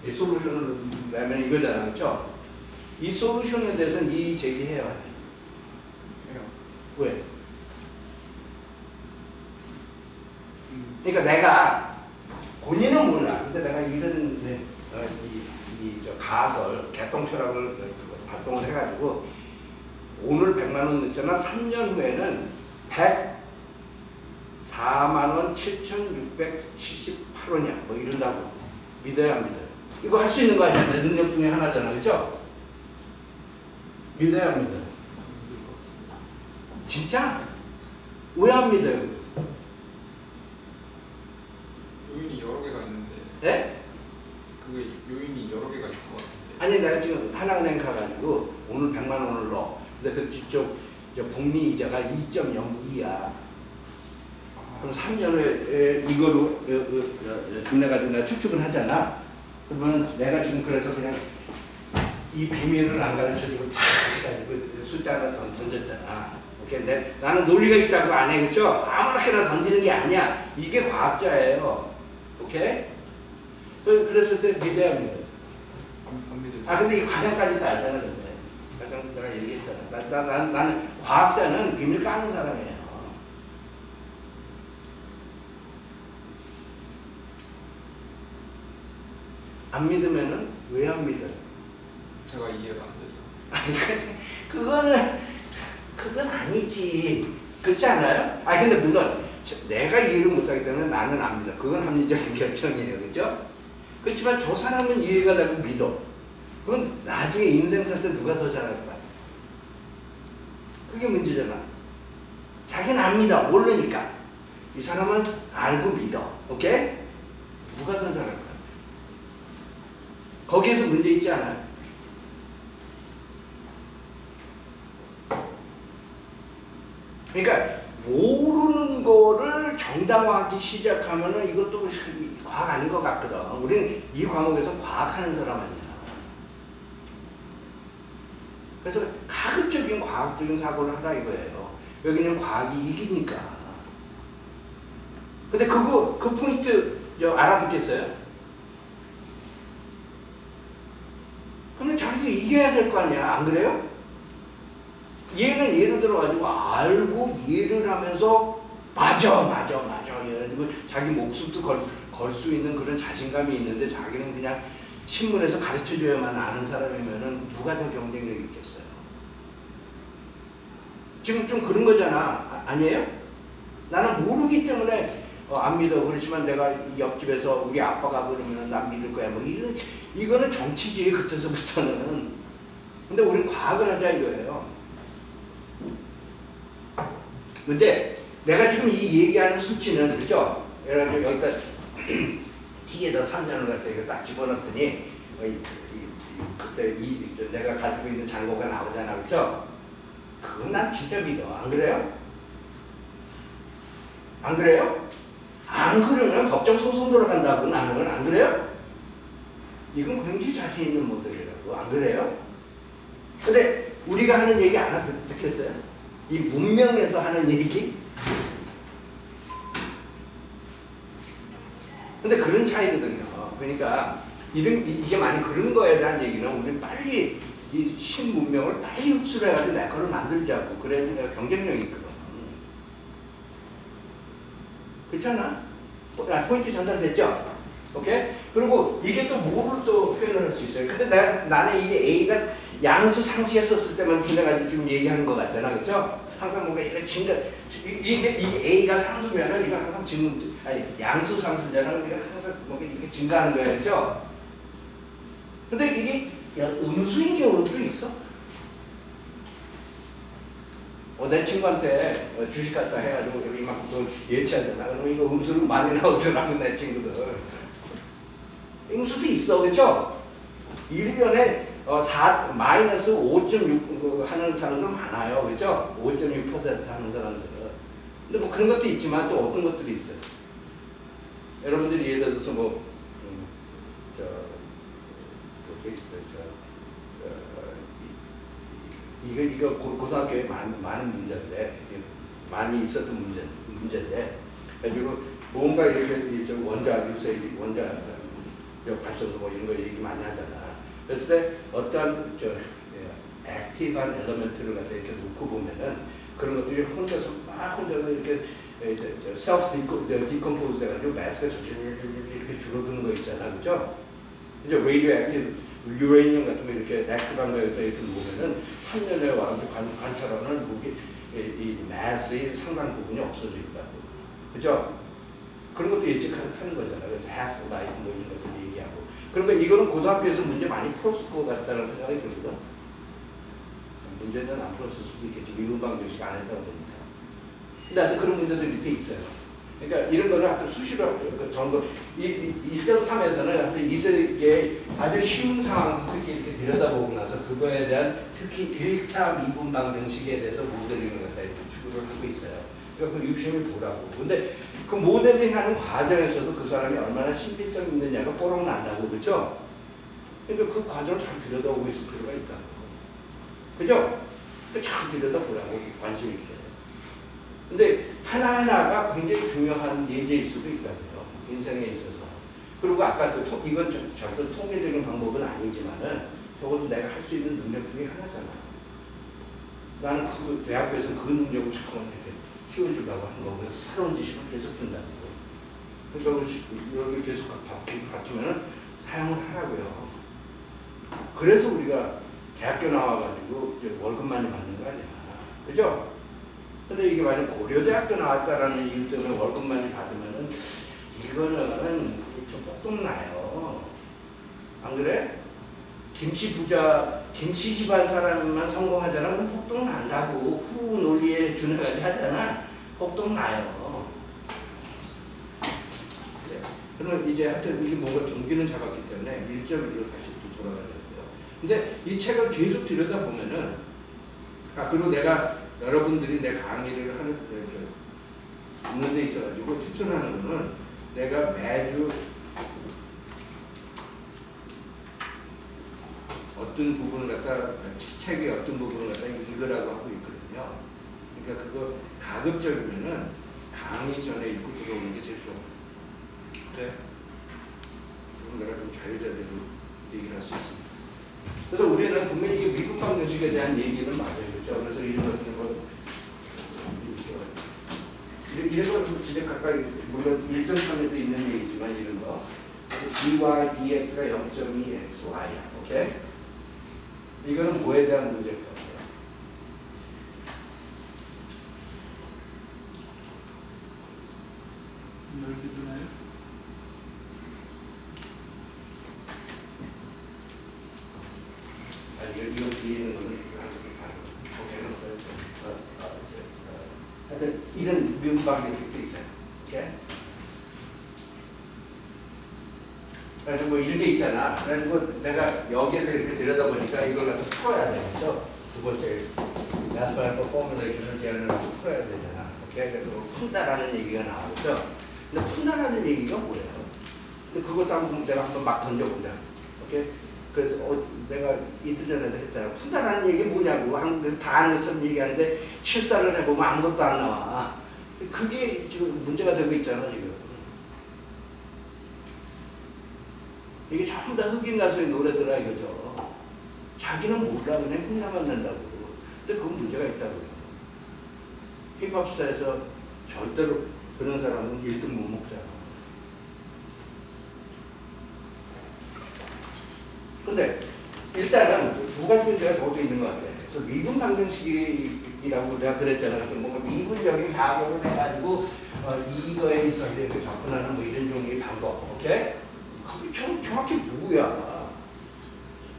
이 솔루션을 내면 이거잖아. 그죠? 이 솔루션에 대해서는 이 제기해요.
해요.
왜? 그러니까 내가 본인은 몰라. 근데 내가 이런 가설, 개똥철학을 발동을 해가지고 오늘 100만 원 넣잖아. 3년 후에는 104만 원 7,678원이야. 뭐 이런다고. 믿어야 안 믿어요? 이거 할 수 있는 거 아니야? 내 능력 중에 하나잖아. 그죠? 믿어야 안 믿어요?
힘들 것 같은데.
진짜? 왜 안 믿어요?
요인이 여러 개가 있는데.
네?
그게 요인이 여러 개가 있을 것 같은데.
아니 내가 지금 하나은행 가가지고 오늘 100만 원을 넣어. 근데 그 뒤쪽 복리 이자가 2.02야. 그럼 3년 후에 이거로 준내가지고 내가 추측을 하잖아. 그러면 내가 지금 그래서 그냥 이 비밀을 안 가르쳐주고 탁 해가지고 숫자 하나 던졌잖아. 오케이? 나는 논리가 있다고 안 해, 그쵸? 아무렇게나 던지는 게 아니야. 이게 과학자예요. 오케이? 그랬을 때 믿어야 믿어.
안 믿어요.
근데 이 과정까지도 알잖아, 근데. 과정 내가 얘기했잖아. 나는 과학자는 비밀 까는 사람이에요. 안 믿으면은 왜 안 믿어요?
제가 이해가 안 돼서.
아니, 그건 아니지. 그렇지 않아요? 근데 물론 내가 이해를 못하기 때문에 나는 안 믿어. 그건 합리적인 결정이에요. 그죠? 그렇지만 저 사람은 이해가 되고 믿어. 그건 나중에 인생 살 때 누가 더 잘할 거야? 그게 문제잖아. 자기는 안 믿어. 모르니까. 이 사람은 알고 믿어. 오케이? 누가 더 잘할 거야? 거기에서 문제 있지 않아요? 그러니까 모르는 거를 정당화하기 시작하면은 이것도 과학 아닌 것 같거든. 우리는 이 과목에서 과학하는 사람 아니야. 그래서 가급적인 과학적인 사고를 하라 이거예요. 여기는 과학이 이기니까. 근데 그 포인트 알아듣겠어요? 그러면 자기도 이겨야 될 거 아니야, 안 그래요? 얘는 예를 들어가지고 알고 이해를 하면서 맞아 이래가지고 자기 목숨도 걸 수 있는 그런 자신감이 있는데 자기는 그냥 신문에서 가르쳐줘야만 아는 사람이면은 누가 더 경쟁력이 있겠어요? 지금 좀 그런 거잖아. 아니에요? 나는 모르기 때문에 안 믿어. 그렇지만 내가 옆집에서 우리 아빠가 그러면 난 믿을 거야. 뭐 이거는 정치지 그때서부터는. 근데 우리는 과학을 하자 이거예요. 근데 내가 지금 이 얘기하는 수치는 그렇죠? 여기다 T에다 3년을 갖다 이거 딱 집어넣더니 그때 내가 가지고 있는 잔고가 나오잖아, 그렇죠? 그건 난 진짜 믿어. 안 그래요? 안 그래요? 안 그러면 법정 소송 들어간다고 나는. 안 그래요? 이건 굉장히 자신 있는 모델이라고. 안 그래요? 근데 우리가 하는 얘기 알아듣겠어요? 이 문명에서 하는 얘기? 근데 그런 차이거든요. 그러니까 이게 많이 그런 거에 대한 얘기는 우리 빨리 이 신문명을 빨리 흡수를 해가지고 내 거를 만들자고. 그래야지 내가 경쟁력이 있거든. 그렇잖아? 포인트 전달됐죠? 오케이? 그리고 이게 또 뭐를 또 표현을 할 수 있어요. 근데 나는 이게 A가 양수 상수했었을 때만 준해가지고 지금 얘기하는 것 같잖아. 그렇죠? 항상 뭔가 이렇게 이게 A가 상수면은 이거 항상 양수 상수잖아. 우리가 항상 뭔가 이렇게 증가하는 거야. 그렇죠? 근데 이게 음수인 경우도 있어. 내 친구한테 주식 갖다 해가지고 여기 막 예치하잖아. 그러면 이거 음수를 많이 나오더라고, 내 친구들. 음수도 있어, 그렇죠? 1년에 마이너스 5.6 하는 사람들 많아요, 그렇죠? 5.6% 하는 사람들은. 근데 뭐 그런 것도 있지만 또 어떤 것들이 있어요. 여러분들이 예를 들어서 이거 고등학교에 많은 문제인데, 많이 있었던 문제인데, 그래가지고 뭔가 이렇게 원자 발전소 뭐 이런 거 얘기 많이 하잖아. 그랬을 때 어떤 액티브한 엘리먼트를 갖다 이렇게 놓고 보면은 그런 것들이 혼자서 이렇게 self decompose 돼가지고 마스가 이렇게 줄어드는 거 있잖아, 그죠? 이제 radioactive 유레니엄 같은 거 이렇게 액티브한 거 이렇게 놓으면은 3년에 와서 관찰하는 이 마스의 상당 부분이 없어진다고, 그죠? 그런 것도 예측하는 거잖아. 그래서 half life 뭐 이런 것들 얘기하고. 그러니까 이거는 고등학교에서 문제 많이 풀었을 것 같다는 생각이 들거든. 문제는 안 풀었을 수도 있겠지. 미분 방정식 안 했다 보니까. 근데 하여튼 그런 문제들이 밑에 있어요. 그러니까 이런 거를 하여튼 수시로 정도 1.3에서는 하여튼 이 세계의 아주 쉬운 상황 특히 이렇게 들여다보고 나서 그거에 대한 특히 1차 미분 방정식에 대해서 모델링을 갖다 이렇게 추구를 하고 있어요. 그러니까 그 유심히 보라고. 근데 그 모델링하는 과정에서도 그 사람이 얼마나 신비성 있느냐가 뽀록 난다고, 그죠? 그러니까 그 과정을 잘 들여다보고 있을 필요가 있다고. 그죠? 잘 들여다보라고, 관심 있게. 근데 하나하나가 굉장히 중요한 예제일 수도 있다고요. 인생에 있어서. 그리고 아까 이건 절대 통계적인 방법은 아니지만은 적어도 내가 할 수 있는 능력 중에 하나잖아. 나는 그 대학교에서 그 능력을 잠깐만 이렇게 키워주려고 하는 거고, 그래서 새로운 지식을 계속 준다는 거. 그러니까 여기 계속 바뀌면은 사용을 하라고요. 그래서 우리가 대학교 나와가지고 월급 많이 받는 거 아니야. 그죠? 근데 이게 만약 고려대학교 나왔다라는 이유 때문에 월급 많이 받으면은 이거는 좀 폭동나요. 안 그래? 김씨 집안 사람만 성공하잖아. 그럼 폭동 난다고. 후 논리에 준해가지고 하잖아. 폭동 나요. 그래. 그러면 이제 하여튼 이게 뭔가 동기는 잡았기 때문에 1.1로 다시 또 돌아가야 돼요. 근데 이 책을 계속 들여다보면은, 그리고 내가 여러분들이 내 강의를 듣는 데 있어가지고 추천하는 거는 내가 매주 어떤 부분을 갖다 책의 어떤 부분을 갖다 읽으라고 하고 있거든요. 그러니까 그거 가급적이면은 강의 전에 읽고 들어오는 게 제일 좋아요. 네. 그럼 내가 좀 자유자재로 얘기를 할 수 있습니다. 그래서 우리는 분명히 이게 미국 방정식에 대한 얘기는 맞아요. 그렇죠? 그래서 이런 거 이런 거 진짜 가까이 물론 일정선에도 있는 얘기지만 이런 거 dy dx가 0.2xy야. 오케이? 이거는 뭐에 대한 문제일 것 같아요?
넓이잖아요.
이거 뒤에 있는 거는 하여튼 이런 미분 방정식도 있어요. 오케이? 그래서 뭐 이런 게 있잖아. 그래가지고 내가 여기에서 이렇게 들여다보니까 이걸 갖다 풀어야 되겠죠. 두 번째 mathematical formulation을 제안을 하고 풀어야 되잖아. 오케이? 그래서 푼다라는 얘기가 나오죠. 근데 푼다라는 얘기가 뭐예요? 근데 그것도 한번 내가 한번 막 던져보자. 오케이? 그래서 내가 이틀 전에도 했잖아. 푼다라는 얘기 뭐냐고 한국에서 다 아는 것처럼 얘기하는데 실사를 해보면 아무것도 안 나와. 그게 지금 문제가 되고 있잖아 지금. 이게 전부 다 흑인 가수의 노래더라 이거죠. 자기는 몰라 그냥 흉내만 낸다고. 근데 그건 문제가 있다고요. 힙합스타에서 절대로 그런 사람은 1등 못 먹잖아. 근데 일단은 두 가지 문제가 저도 있는 것 같아요. 그래서 미분 방정식이라고 내가 그랬잖아. 그래서 뭔가 미분적인 사고를 해가지고 이거에 있어서 이렇게 접근하는 뭐 이런 종류의 방법. 오케이? 그게 정확히 뭐야?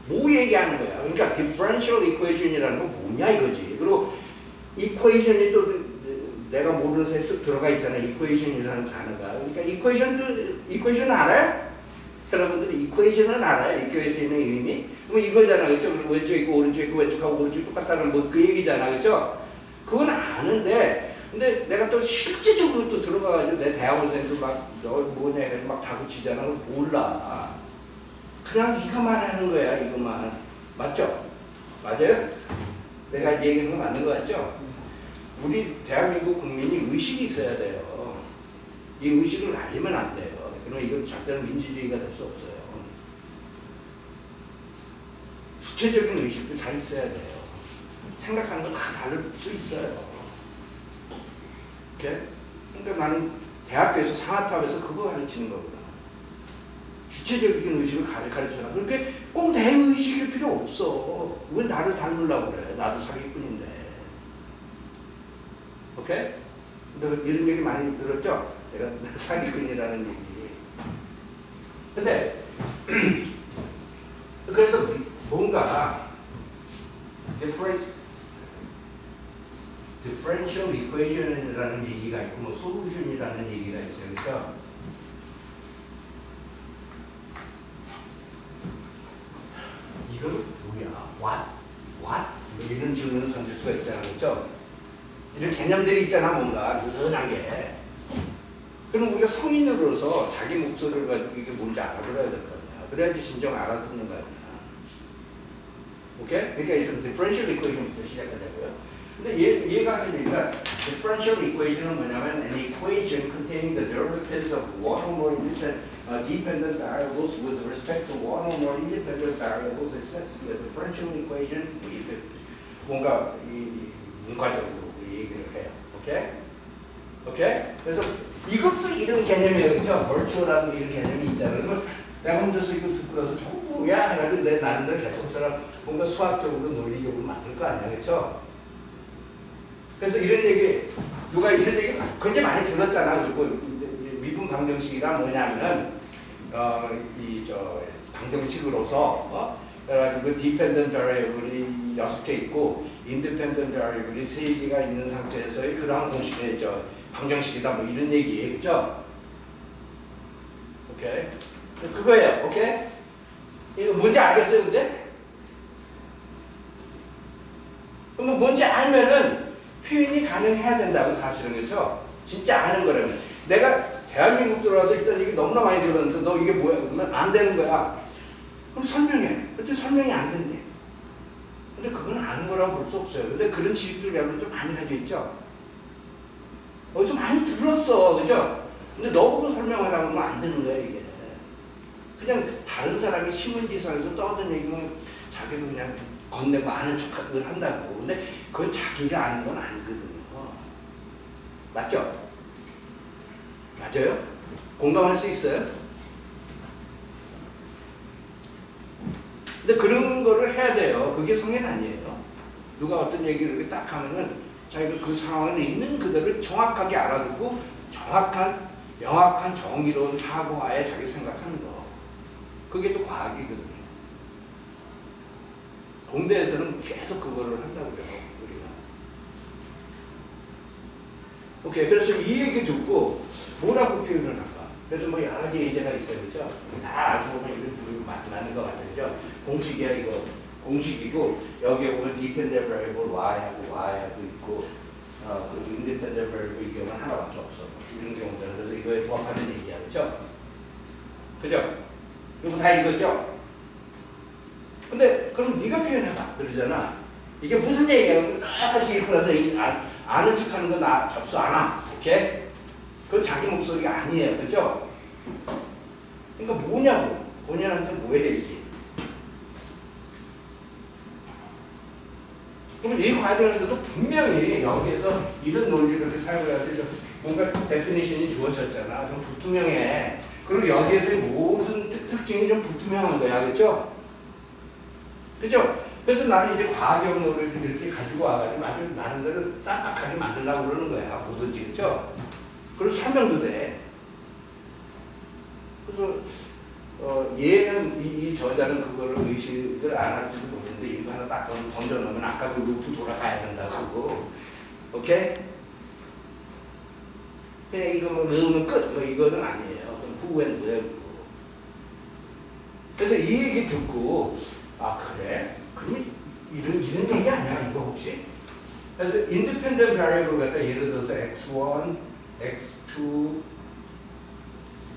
뭐 얘기하는 거야? 그러니까 differential equation이라는 건 뭐냐 이거지. 그리고 equation이 또 내가 모르는 사이에 쓱 들어가 있잖아. equation이라는 단어가. 그러니까 equation 알아요? 여러분들이 equation은 알아요? equation의 의미? 그럼 이거잖아. 그렇죠? 왼쪽 있고 오른쪽 있고 왼쪽하고 오른쪽 똑같다는 뭐 그 얘기잖아. 그렇죠? 그건 아는데 근데 내가 또 실제적으로 또 들어가가지고 내 대학원생들 막 너 뭐냐 이래서 막 다구치잖아. 그럼 몰라. 그냥 이거만 하는 거야. 이거만. 맞죠? 맞아요? 내가 얘기한 거 맞는 거 같죠? 우리 대한민국 국민이 의식이 있어야 돼요. 이 의식을 날리면 안 돼요. 그러면 이건 절대로 민주주의가 될 수 없어요. 구체적인 의식도 다 있어야 돼요. 생각하는 건 다 다를 수 있어요. 오케이? 그러니까 나는 대학교에서 상하탑에서 그거 가르치는 거거든. 주체적인 의식을 가르쳐라. 그렇게 꼭 내 의식일 필요 없어. 왜 나를 닮으려고 그래? 나도 사기꾼인데. 오케이? 근데 이런 얘기 많이 들었죠? 내가 사기꾼이라는 얘기. 근데 그래서 뭔가 differential equation이라는 얘기가 있고 뭐 solution이라는 얘기가 있어요. 그렇죠? 이건 뭐야? What? 이런 질문을 던질 수가 있잖아. 그렇죠? 이런 개념들이 있잖아. 뭔가 느슨하게. 그럼 우리가 성인으로서 자기 목소리를 가지고 이게 뭔지 알아들어야 될 거 아니야. 그래야지 진정 알아듣는 거 아니야. 오케이? 그러니까 일단 differential equation부터 시작하자고요. 근데 얘가 하니까 differential equation은 뭐냐면 an equation containing the derivatives of one or more dependent variables with respect to one or more independent variables is said to be a differential equation. 뭐 이렇게 뭔가 이 문과적으로 얘기를 해요. 오케이? 오케이? 그래서 이것도 이런 개념이에요. 그렇죠? virtual라는 이런 개념이 있잖아요. 그러면 내가 혼자서 이거 듣고 나서 저거 뭐야? 해가지고 내 나름대로 계속처럼 뭔가 수학적으로 논리적으로 만들 거 아니야. 그렇죠? 그래서 이런 얘기, 누가 이런 얘기 굉장히 많이 들었잖아. 그리고 미분 방정식이란 뭐냐면, 방정식으로서, 그래가지고 dependent variable이 6개 있고, independent variable이 3개가 있는 상태에서의 그러한 공식의 방정식이다. 뭐 이런 얘기예요. 그죠? 오케이? 그거예요. 오케이? 이거 뭔지 알겠어요, 근데? 그럼 뭔지 알면은, 표현이 가능해야 된다고 사실은. 그렇죠? 진짜 아는 거라면 내가 대한민국 들어와서 일단 이게 너무나 많이 들었는데 너 이게 뭐야? 그러면 안 되는 거야. 그럼 설명해. 그랬더니 설명이 안 된대. 근데 그건 아는 거라고 볼 수 없어요. 근데 그런 지식들 여러분 좀 많이 가지고 있죠? 어디서 많이 들었어. 그죠? 근데 너보고 설명하라고 하면 안 되는 거야, 이게. 그냥 다른 사람이 신문지상에서 떠든 얘기면 자기도 그냥 건네고 아는 척을 한다고. 근데 그건 자기가 아는 건 아니거든요. 맞죠? 맞아요? 공감할 수 있어요? 근데 그런 거를 해야 돼요. 그게 성인 아니에요. 누가 어떤 얘기를 이렇게 딱 하면은 자기가 그 상황에 있는 그대로 정확하게 알아듣고 정확한, 명확한 정의로운 사고하에 자기 생각하는 거. 그게 또 과학이거든요. 공대에서는 계속 그거를 한다고요, 우리가. 오케이. 그래서 이 얘기 듣고 뭐라고 표현을 할까? 그래서 뭐 여러 개 예제가 있어요, 그죠? 다 알고 보면 이런 맞는 것 같아요, 그죠? 공식이야, 이거. 공식이고, 여기에 보면 dependent variable y하고 y하고 있고, 그 independent variable 이 경우는 하나밖에 없어. 이런 경우들은. 그래서 이거에 부합하는 얘기야, 그죠? 그죠? 이거 다 이거죠? 근데 그럼 네가 표현해봐 그러잖아. 이게 무슨 얘기야? 똑같이 읽고 나서 아는 척하는 거 나 접수 안 함. 오케이? 그건 자기 목소리가 아니에요. 그죠? 그러니까 뭐냐고. 본인한테 뭐해 이게. 그럼 이 과정에서도 분명히 여기에서 이런 논리를 이렇게 사용해야 되죠. 뭔가 데피니션이 주어졌잖아. 좀 불투명해. 그리고 여기에서의 모든 특징이 좀 불투명한 거야. 그죠? 그죠? 그래서 나는 이제 과학적 논리를 이렇게 가지고 와가지고 아주 나름대로 쌈박하게 만들려고 그러는 거야. 뭐든지. 그죠? 그리고 설명도 돼. 그래서 얘는 이 저자는 그거를 의식을 안 할지도 모르는데 이거 하나 딱 던져놓으면 아까 그 루프 돌아가야 된다고 그거. 오케이? 그냥 이거 뭐 외우면 끝. 뭐 이거는 아니에요. who and where. 그래서 이 얘기 듣고 아 그래? 그러면 이런 얘기 아니야 이거 혹시? 그래서 independent variable 갖다 예를 들어서 x1, x2,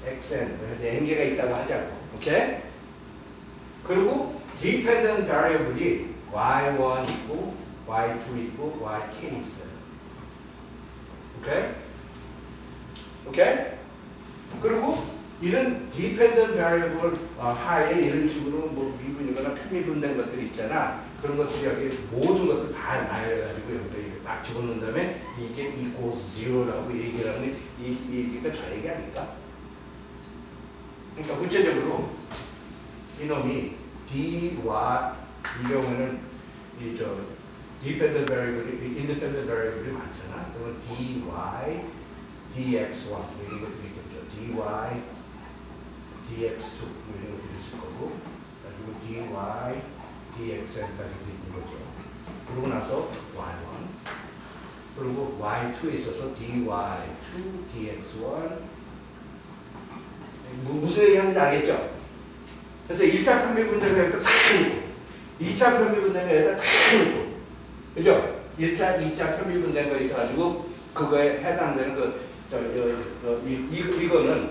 xn 네 개가 있다고 하자고. 오케이? 그리고 dependent variable이 y1 있고 y2 있고 yk 있어요. 오케이? 오케이? 그리고 이런 dependent variable 하에 이런 식으로 뭐 미분이거나 편미분된 것들이 있잖아. 그런 것들이 여기 모든 것도 다 나열해가지고 여기다 이렇게 딱 집어넣은 다음에 이게 equals zero라고 얘기를 하는 이 얘기가 저 얘기 아닐까? 그러니까 구체적으로 이놈이 dy와 이 경우에는 이저 dependent variable이 independent variable이 많잖아. 그러면 dy, dx1 이런 것들이 있겠죠. dy, dx2 이런 것들이 있을 거고, 그리고 dy, dxn까지도 있는 거죠. 그러고 나서 y1, 그리고 y2에 있어서 dy2, dx1 무슨 얘기 하는지 알겠죠? 그래서 1차 편미분대가 여기다 탁 있고 2차 편미분대가 여기다 탁 있고 그죠? 1차, 2차 편미분대가 있어가지고 그거에 해당되는 이거는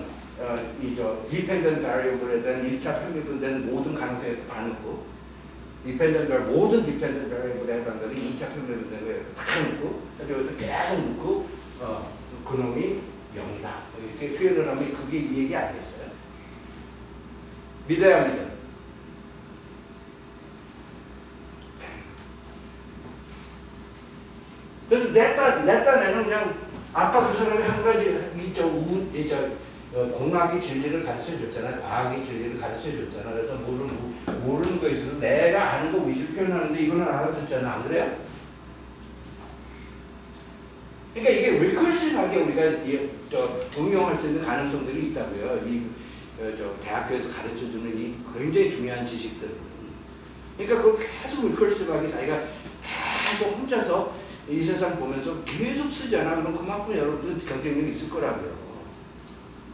dependent variable에 대한 1차 편미분대는 모든 가능성에 다 넣고 모든 dependent variable에 해당되는 2차 편미분대가 다 넣고 여기다 계속 넣고 그놈이 0이다. 이렇게 표현을 하면 그게 이 얘기 아니겠어요? 믿어야 믿어. 그래서 내 딴에는 그냥 아까 그 사람이 한 가지 공학이 진리를 가르쳐 줬잖아. 과학이 진리를 가르쳐 줬잖아. 그래서 모르는 거에 있어서 내가 아는 거 위주로 표현하는데 이거는 알아듣잖아. 안 그래요? 그러니까 이게 리커시브하게 우리가 응용할 수 있는 가능성들이 있다고요. 대학교에서 가르쳐주는 이 굉장히 중요한 지식들. 그러니까 그걸 계속 리커시브하게 자기가 계속 혼자서 이 세상 보면서 계속 쓰잖아. 그럼 그만큼 여러분들 경쟁력이 있을 거라고요.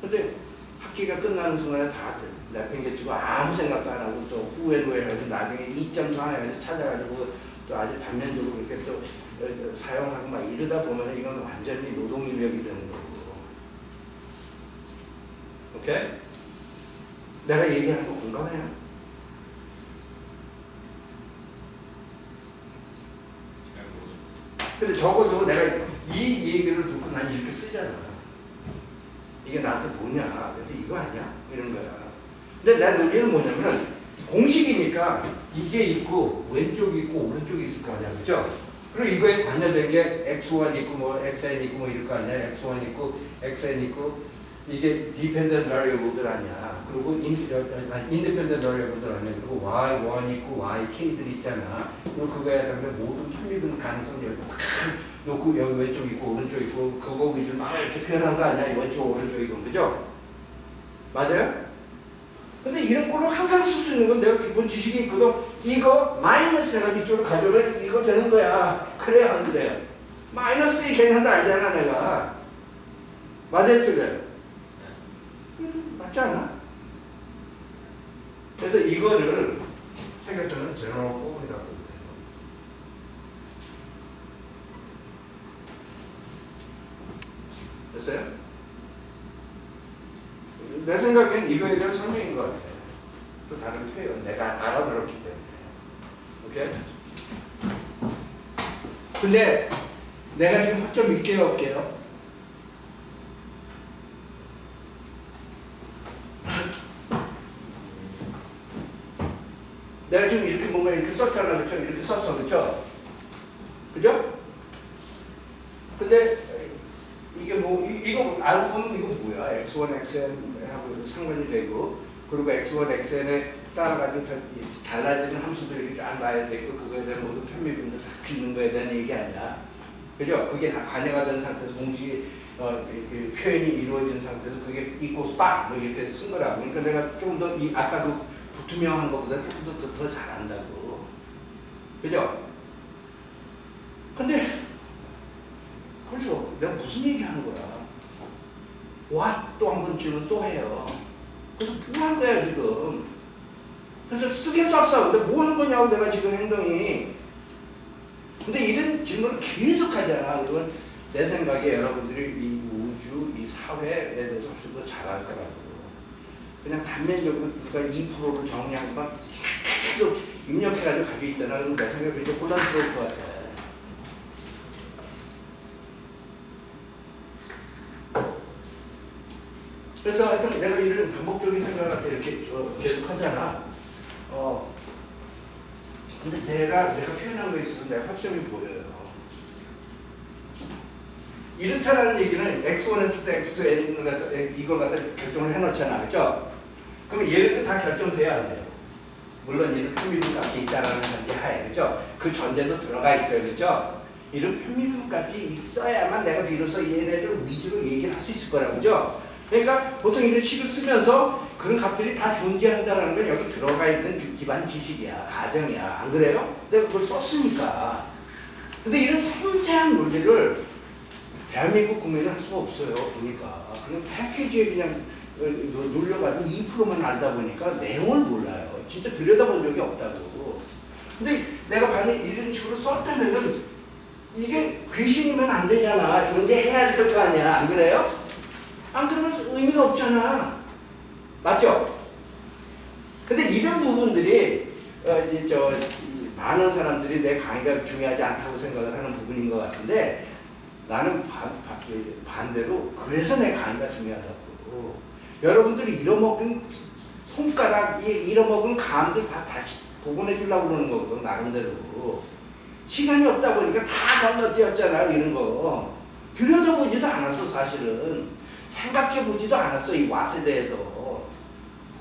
근데 학기가 끝나는 순간에 다 내팽개치고 아무 생각도 안 하고 또 후회로 해가지고 나중에 2점 더 해가지고 찾아가지고 또 아주 단면적으로 이렇게 또 사용하고 막 이러다 보면 이건 완전히 노동인력이 되는 거고. 오케이? 내가 얘기하는 거 공감해요? 근데 적어도 내가 이 얘기를 듣고 난 이렇게 쓰잖아. 이게 나한테 뭐냐? 근데 이거 아니야? 이런 거야. 근데 내 논리는 뭐냐면 공식이니까 이게 있고 왼쪽이 있고 오른쪽이 있을 거 아니야, 그죠? 그리고 이거에 관련된 게 x1 있고 뭐 xn 있고 뭐 이럴 거 아니야. x1 있고 xn 있고 이게 dependent variable들 아니야. 그리고 independent variable들 아니야. 그리고 y1 있고 y2들 있잖아. 그리고 그거에 대한 모든 편리분 가능성 여기 딱 놓고 여기 왼쪽 있고 오른쪽 있고 그거 위주로 막 이렇게 표현한 거 아니야. 왼쪽 오른쪽 이건 그죠? 맞아요? 근데 이런 거로 항상 쓸 수 있는 건 내가 기본 지식이 있거든. 이거 마이너스 해가지고 이쪽으로 가져오면 이거 되는 거야. 그래야 안 그래요? 마이너스의 개념도 알잖아 내가. 맞아요 틀려요? 맞지 않나? 그래서 이거를 책에서는 제너럴 폼이라고 해요. 됐어요? 내 생각엔 이거에 대한 설명인 것 같아. 또 다른 표현 내가 알아들었기 때문에. 오케이? 근데 내가 지금 학점 있게요 없게요? 내가 지금 이렇게 뭔가 이렇게 썼잖아, 그쵸? 이렇게 썼어, 그쵸? 그죠? 근데 이게 뭐 이거 알고 보면 이거 뭐야? x1, xn하고 상관이 되고 그리고 x1, xn에 따라가지고 달라지는 함수들이 이렇게 쫙 나야 되고 그거에 대한 모든 편미분들 다 있는 거에 대한 얘기 아니야? 그죠? 그게 다 관여가 된 상태에서 공식이 표현이 이루어진 상태에서 그게 equals 빡! 뭐 이렇게 쓴 거라고. 그러니까 내가 좀 더 아까 그 부투명한 것보다 조금 더 잘한다고. 그죠? 근데 그래서 내가 무슨 얘기하는 거야? 와, 또 한 번 질문 또 해요. 그래서 뭐 한 거야 지금? 그래서 쓰긴 썼어. 근데 뭐 한 거냐고 내가 지금 행동이. 근데 이런 질문을 계속 하잖아. 이건 내 생각에 여러분들이 이 우주, 이 사회에 대해서 훨씬 더 잘할 거라고. 그냥 단면적으로 누가 2%를 정리한 것만 계속 입력해가지고 가게 있잖아. 그럼 내 생각에 굉장히 혼란스러울 것 같아. 그래서 하여튼 내가 이런 반복적인 생각을 이렇게 계속 하잖아. 근데 내가 표현한 거에 있어서 내 허점이 보여요. 이렇다라는 얘기는 x1에서 때 x2 이걸 갖다 결정을 해놓잖아. 그죠? 그럼 얘네들 다 결정돼야 안 돼요. 물론 이런 편미분 값이 있다라는 전제 하에. 그죠? 그 전제도 들어가 있어요. 그죠? 이런 편미분 값이 있어야만 내가 비로소 얘네들 위주로 얘기를 할 수 있을 거라고. 그죠? 그러니까 보통 이런 식을 쓰면서 그런 값들이 다 존재한다는 건 여기 들어가 있는 기반 지식이야. 가정이야. 안 그래요? 내가 그걸 썼으니까. 근데 이런 섬세한 논리를 대한민국 국민은 할 수가 없어요. 보니까. 그냥 패키지에 그냥 눌려가지고 2%만 알다 보니까 내용을 몰라요. 진짜 들여다본 적이 없다고. 근데 내가 만약 이런 식으로 썼다면은 이게 귀신이면 안 되잖아. 존재해야 될 거 아니야. 안 그래요? 안 그러면 의미가 없잖아. 맞죠? 근데 이런 부분들이 많은 사람들이 내 강의가 중요하지 않다고 생각을 하는 부분인 것 같은데 나는 반대로 그래서 내 강의가 중요하다고. 여러분들이 잃어먹은 손가락, 잃어먹은 감들 다 다시 복원해 주려고 그러는 거거든. 나름대로. 시간이 없다 보니까 다 건너뛰었잖아. 이런 거. 들여다보지도 않았어 사실은. 생각해보지도 않았어. 이 왓에 대해서.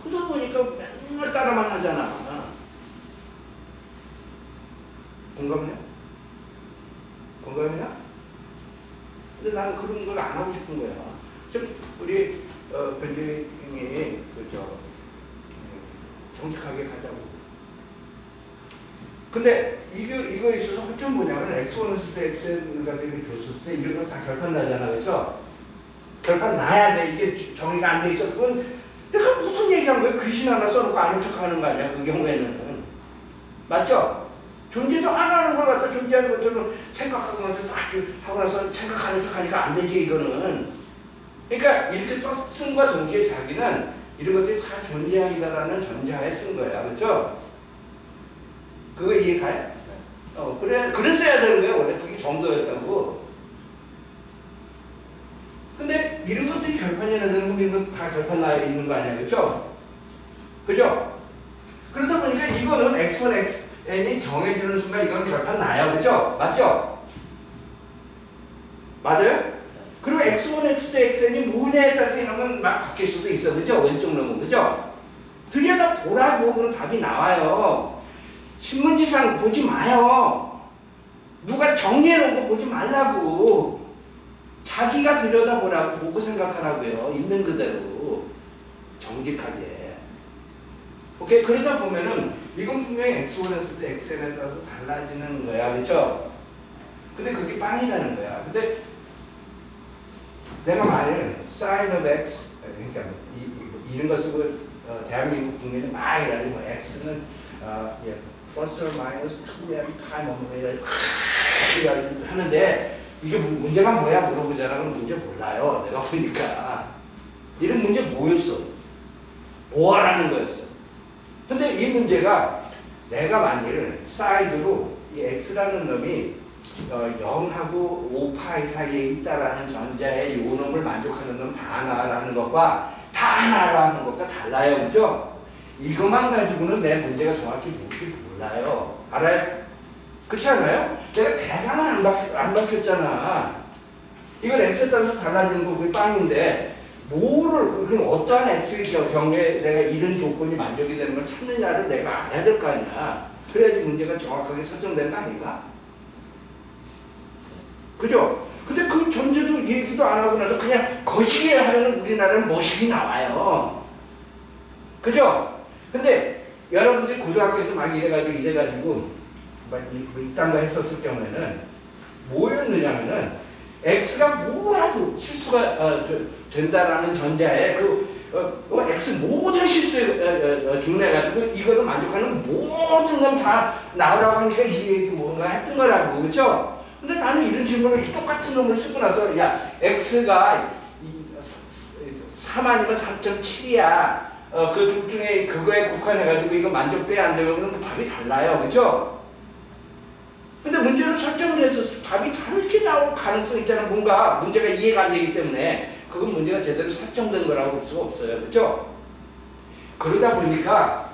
그러다 보니까 맨날 따라만 하잖아. 공감해요? 공감해요? 근데 나는 그런 걸 안 하고 싶은 거야. 좀 우리 변호인이 정직하게 가자고. 근데 이거 있어서 허점 뭐냐면 x1에서 때 xn을 줬을 때 이런 거 다 결판 나잖아. 그렇죠? 결판 나야 돼. 이게 정의가 안 돼 있어. 그건 내가 무슨 얘기한 거야? 귀신 하나 써놓고 아는 척 하는 거 아니야? 그 경우에는. 맞죠? 존재도 안 하는 걸 갖다 존재하는 것처럼 생각하고 나서 딱 하고 나서 생각하는 척 하니까 안 되지, 이거는. 그러니까 이렇게 쓴과 동시에 자기는 이런 것들이 다 존재한다라는 전제하에 쓴 거야. 그렇죠? 그거 이해 가요? 그랬어야 되는 거야. 원래 그게 정도였다고. 근데 이런 것들이 결판이나 되는 건 다 결판 나 있는 거 아니야, 그렇죠? 그죠? 그러다 보니까 이거는 x1, xn이 정해지는 순간 이건 결판 나요, 그죠? 맞죠? 맞아요? 그리고 x1, x2, xn이 뭐냐에 따라서 이런 건 막 바뀔 수도 있어, 그죠? 왼쪽 놈은, 그죠? 들여다 보라고. 그럼 답이 나와요. 신문지상 보지 마요. 누가 정리해놓은 거 보지 말라고. 자기가 들여다보라고. 보고 생각하라고요. 있는 그대로 정직하게. 오케이. 그러다 보면은 이건 분명히 x1 했을 때 xn에 따라서 달라지는 거야, 그렇죠? 근데 그게 빵이라는 거야. 근데 내가 만일 sin of x, 그러니까 이런 거 쓰고 대한민국 국민은 막 이러니 뭐 x는 플러스 마이너스 2m 파이 뭐 이래 하는데 이게 문제가 뭐야 물어보잖아. 그럼 문제 몰라요. 내가 보니까 이런 문제 뭐였어? 뭐 하라는 거였어? 근데 이 문제가 내가 만일 사이드로 이 x라는 놈이 0하고 5파이 사이에 있다라는 전자의 요 놈을 만족하는 놈 다 하나라는 것과 다 하나라는 것과 달라요, 그죠? 이것만 가지고는 내 문제가 정확히 뭔지 몰라요. 알아요? 그렇지 않아요? 내가 대상은 안 밝혔잖아. 이건 x에 따라서 달라지는 거 그게 빵인데 뭐를 그럼 어떠한 x의 경우에 내가 이런 조건이 만족이 되는 걸 찾느냐를 내가 알아야 될 거 아니야. 그래야지 문제가 정확하게 설정되는 거 아닌가? 그죠? 근데 그 전제도 얘기도 안 하고 나서 그냥 거시기 하면 우리나라는 뭐식이 나와요. 그죠? 근데 여러분들이 고등학교에서 막 이래가지고 막 이딴 거 했었을 경우에는 뭐였느냐면은 x가 뭐라도 실수가 된다라는 전자에 x 모든 실수에 준해가지고 이거를 만족하는 모든 건 다 나오라고 하니까 이 얘기 뭔가 했던 거라고, 그렇죠? 근데 나는 이런 질문을 똑같은 놈을 쓰고 나서 야 x가 3 아니면 3.7이야. 그 둘 중에 그거에 국한해가지고 이거 만족돼 안 되면 그럼 답이 달라요, 그렇죠? 근데 문제를 설정을 해서 답이 다르게 나올 가능성이 있잖아. 뭔가 문제가 이해가 안 되기 때문에 그건 문제가 제대로 설정된 거라고 볼 수가 없어요, 그렇죠? 그러다 보니까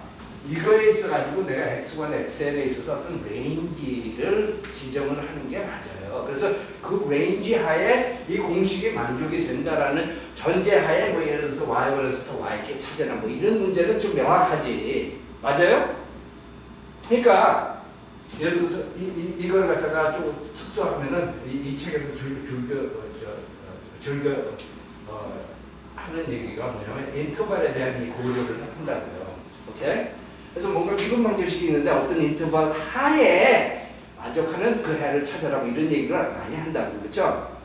이거에 있어가지고 내가 x1, xn에 있어서 어떤 레인지를 지정을 하는 게 맞아요. 그래서 그 레인지 하에 이 공식이 만족이 된다라는 전제 하에 뭐 예를 들어서 y1에서부터 yk 찾아라 뭐 이런 문제는 좀 명확하지. 맞아요? 그러니까 예를 들어서 이걸 갖다가 좀 특수하면은 이 책에서 즐겨 하는 얘기가 뭐냐면 인터벌에 대한 이 고려를 한다고요. 오케이? 그래서 뭔가 기본 방정식이 있는데 어떤 인터벌 하에 만족하는 그 해를 찾아라 뭐 이런 얘기를 많이 한다고, 그렇죠?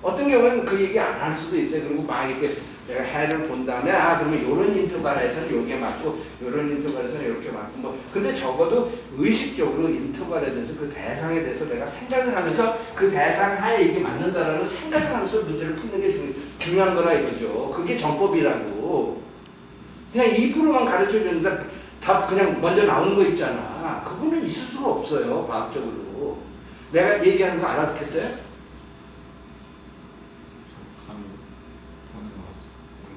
어떤 경우는 그 얘기 안 할 수도 있어요. 그리고 막 이렇게 내가 해를 본 다음에 그러면 이런 인터벌에서는 요게 맞고 이런 인터벌에서는 이렇게 맞고 뭐 근데 적어도 의식적으로 인터벌에 대해서 그 대상에 대해서 내가 생각을 하면서 그 대상 하에 이게 맞는다라는 생각을 하면서 문제를 푸는 게 중요한 거라 이거죠. 그게 정법이라고. 그냥 2%만 가르쳐 주는데 답 그냥 먼저 나오는 거 있잖아. 그거는 있을 수가 없어요, 과학적으로. 내가 얘기하는 거 알아듣겠어요?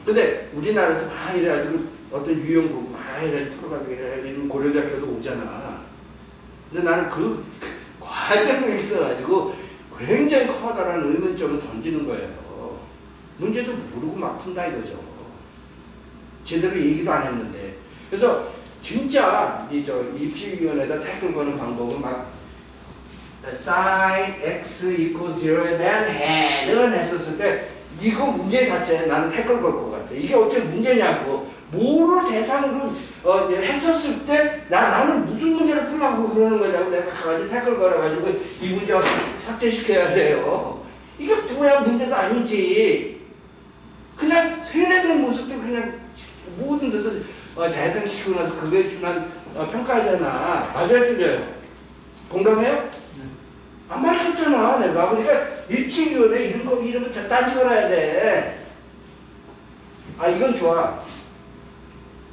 근데 우리나라에서 막 이래가지고 어떤 유형 공부 막 이래가지고 풀어가지고 이런 고려대학교도 오잖아. 근데 나는 그 과정에 있어가지고 굉장히 커다란 의문점을 던지는 거예요. 문제도 모르고 막 푼다 이거죠. 제대로 얘기도 안 했는데. 그래서 진짜 입시위원회에다 댓글 거는 방법은 막 sin x equals 0에 대한 해는 했었을 때 이거 문제 자체에 나는 댓글 걸 것 같아. 이게 어떻게 문제냐고. 뭐를 대상으로 했었을 때 나는 무슨 문제를 풀라고 그러는 거냐고 내가 가가지고 댓글 걸어가지고 이 문제 삭제시켜야 돼요. 이게 뭐야 문제도 아니지. 그냥 세뇌된 모습들 그냥 모든 데서 재생시키고 나서 그거에 준한 평가하잖아. 맞아요, 틀려요? 공감해요? 안 밝혔잖아, 내가. 그러니까 입시위원회 이런 거 따지 걸어야 돼. 이건 좋아.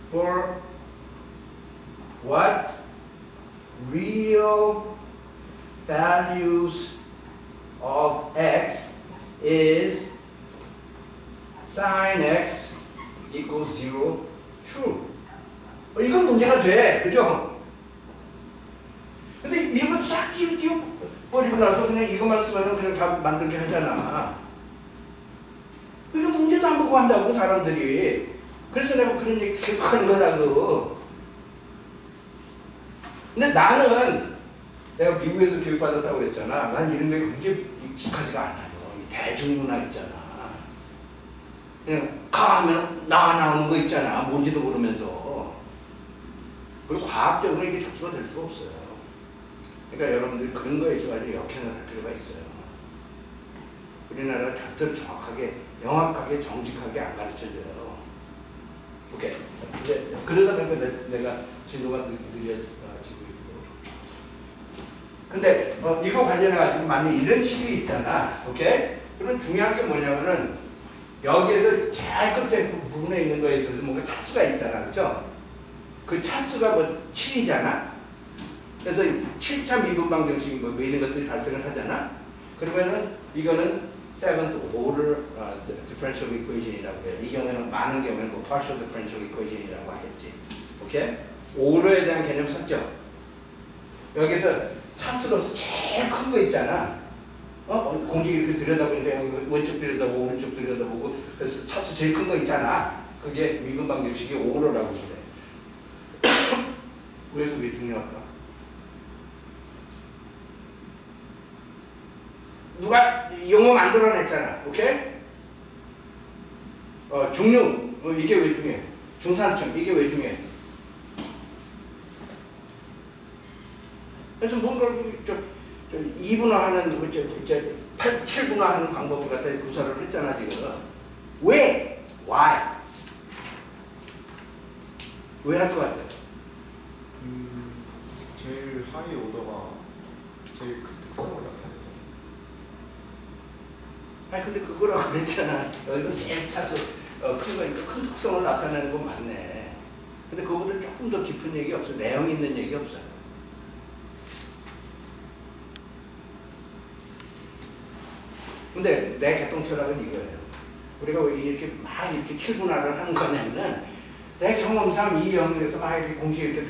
For what real values of x is sin x equals 0 true. 이건 문제가 돼. 그죠? 근데 이런 거 싹 띄워버리고 나서 그냥 이것만 쓰면 그냥 다 만들게 하잖아. 이거 문제도 안 보고 한다고 사람들이. 그래서 내가 그런 얘기 계속 하는 거라고. 근데 나는 내가 미국에서 교육받았다고 그랬잖아. 난 이런 게 굉장히 익숙하지가 않아요. 이 대중문화 있잖아. 그냥 가면 나오는 거 있잖아. 뭔지도 모르면서. 그리고 과학적으로 이게 접수가 될 수가 없어요. 그러니까 여러분들이 그런 거에 있어가지고 역행을 할 필요가 있어요. 우리나라가 절대로 정확하게, 명확하게, 정직하게 안 가르쳐줘요. 오케이. 근데 그러다 보니까 내가 진도가 느려지고 있고. 근데 이거 관련해가지고 만약 이런 칙이 있잖아. 오케이? 그럼 중요한 게 뭐냐면은 여기에서 제일 끝에 부분에 있는 거에 있어서 뭔가 차수가 있잖아. 그렇죠? 그 차수가 뭐 7이잖아. 그래서 7차 미분방정식 뭐 이런 것들이 발생을 하잖아. 그러면은 이거는 seventh order differential equation이라고 해요. 이 경우에는 많은 경우에는 뭐 partial differential equation이라고 하겠지. 오케이? 오로에 대한 개념 썼죠? 여기서 차수로서 제일 큰 거 있잖아. 공식 이렇게 들여다보니까 여기 왼쪽 들여다보고 오른쪽 들여다보고 그래서 차수 제일 큰 거 있잖아. 그게 미분방정식이 오로라고 그래. 그래서 그게 중요할까? 누가 용어 만들어냈잖아. 오케이? 중류 이게 왜 중요해? 중산층 이게 왜 중요해? 그래서 뭔가 2분화하는 7분화하는 방법을 갖다 구사를 했잖아 지금. 왜? Why? 왜 할 것 같아?
제일 하위 오더가 제일 큰 특성을 나타내서.
아니 근데 그거라고 그랬잖아. 여기서 제일 차수 큰 거니까 큰 특성을 나타내는 건 맞네. 근데 그거보다 조금 더 깊은 얘기 없어. 내용 있는 얘기 없어. 근데 내 개똥철학은 이거예요. 우리가 왜 이렇게 막 이렇게 7분화를 하는 거냐면은 내 경험상 이 영역에서 막 이렇게 공식 이렇게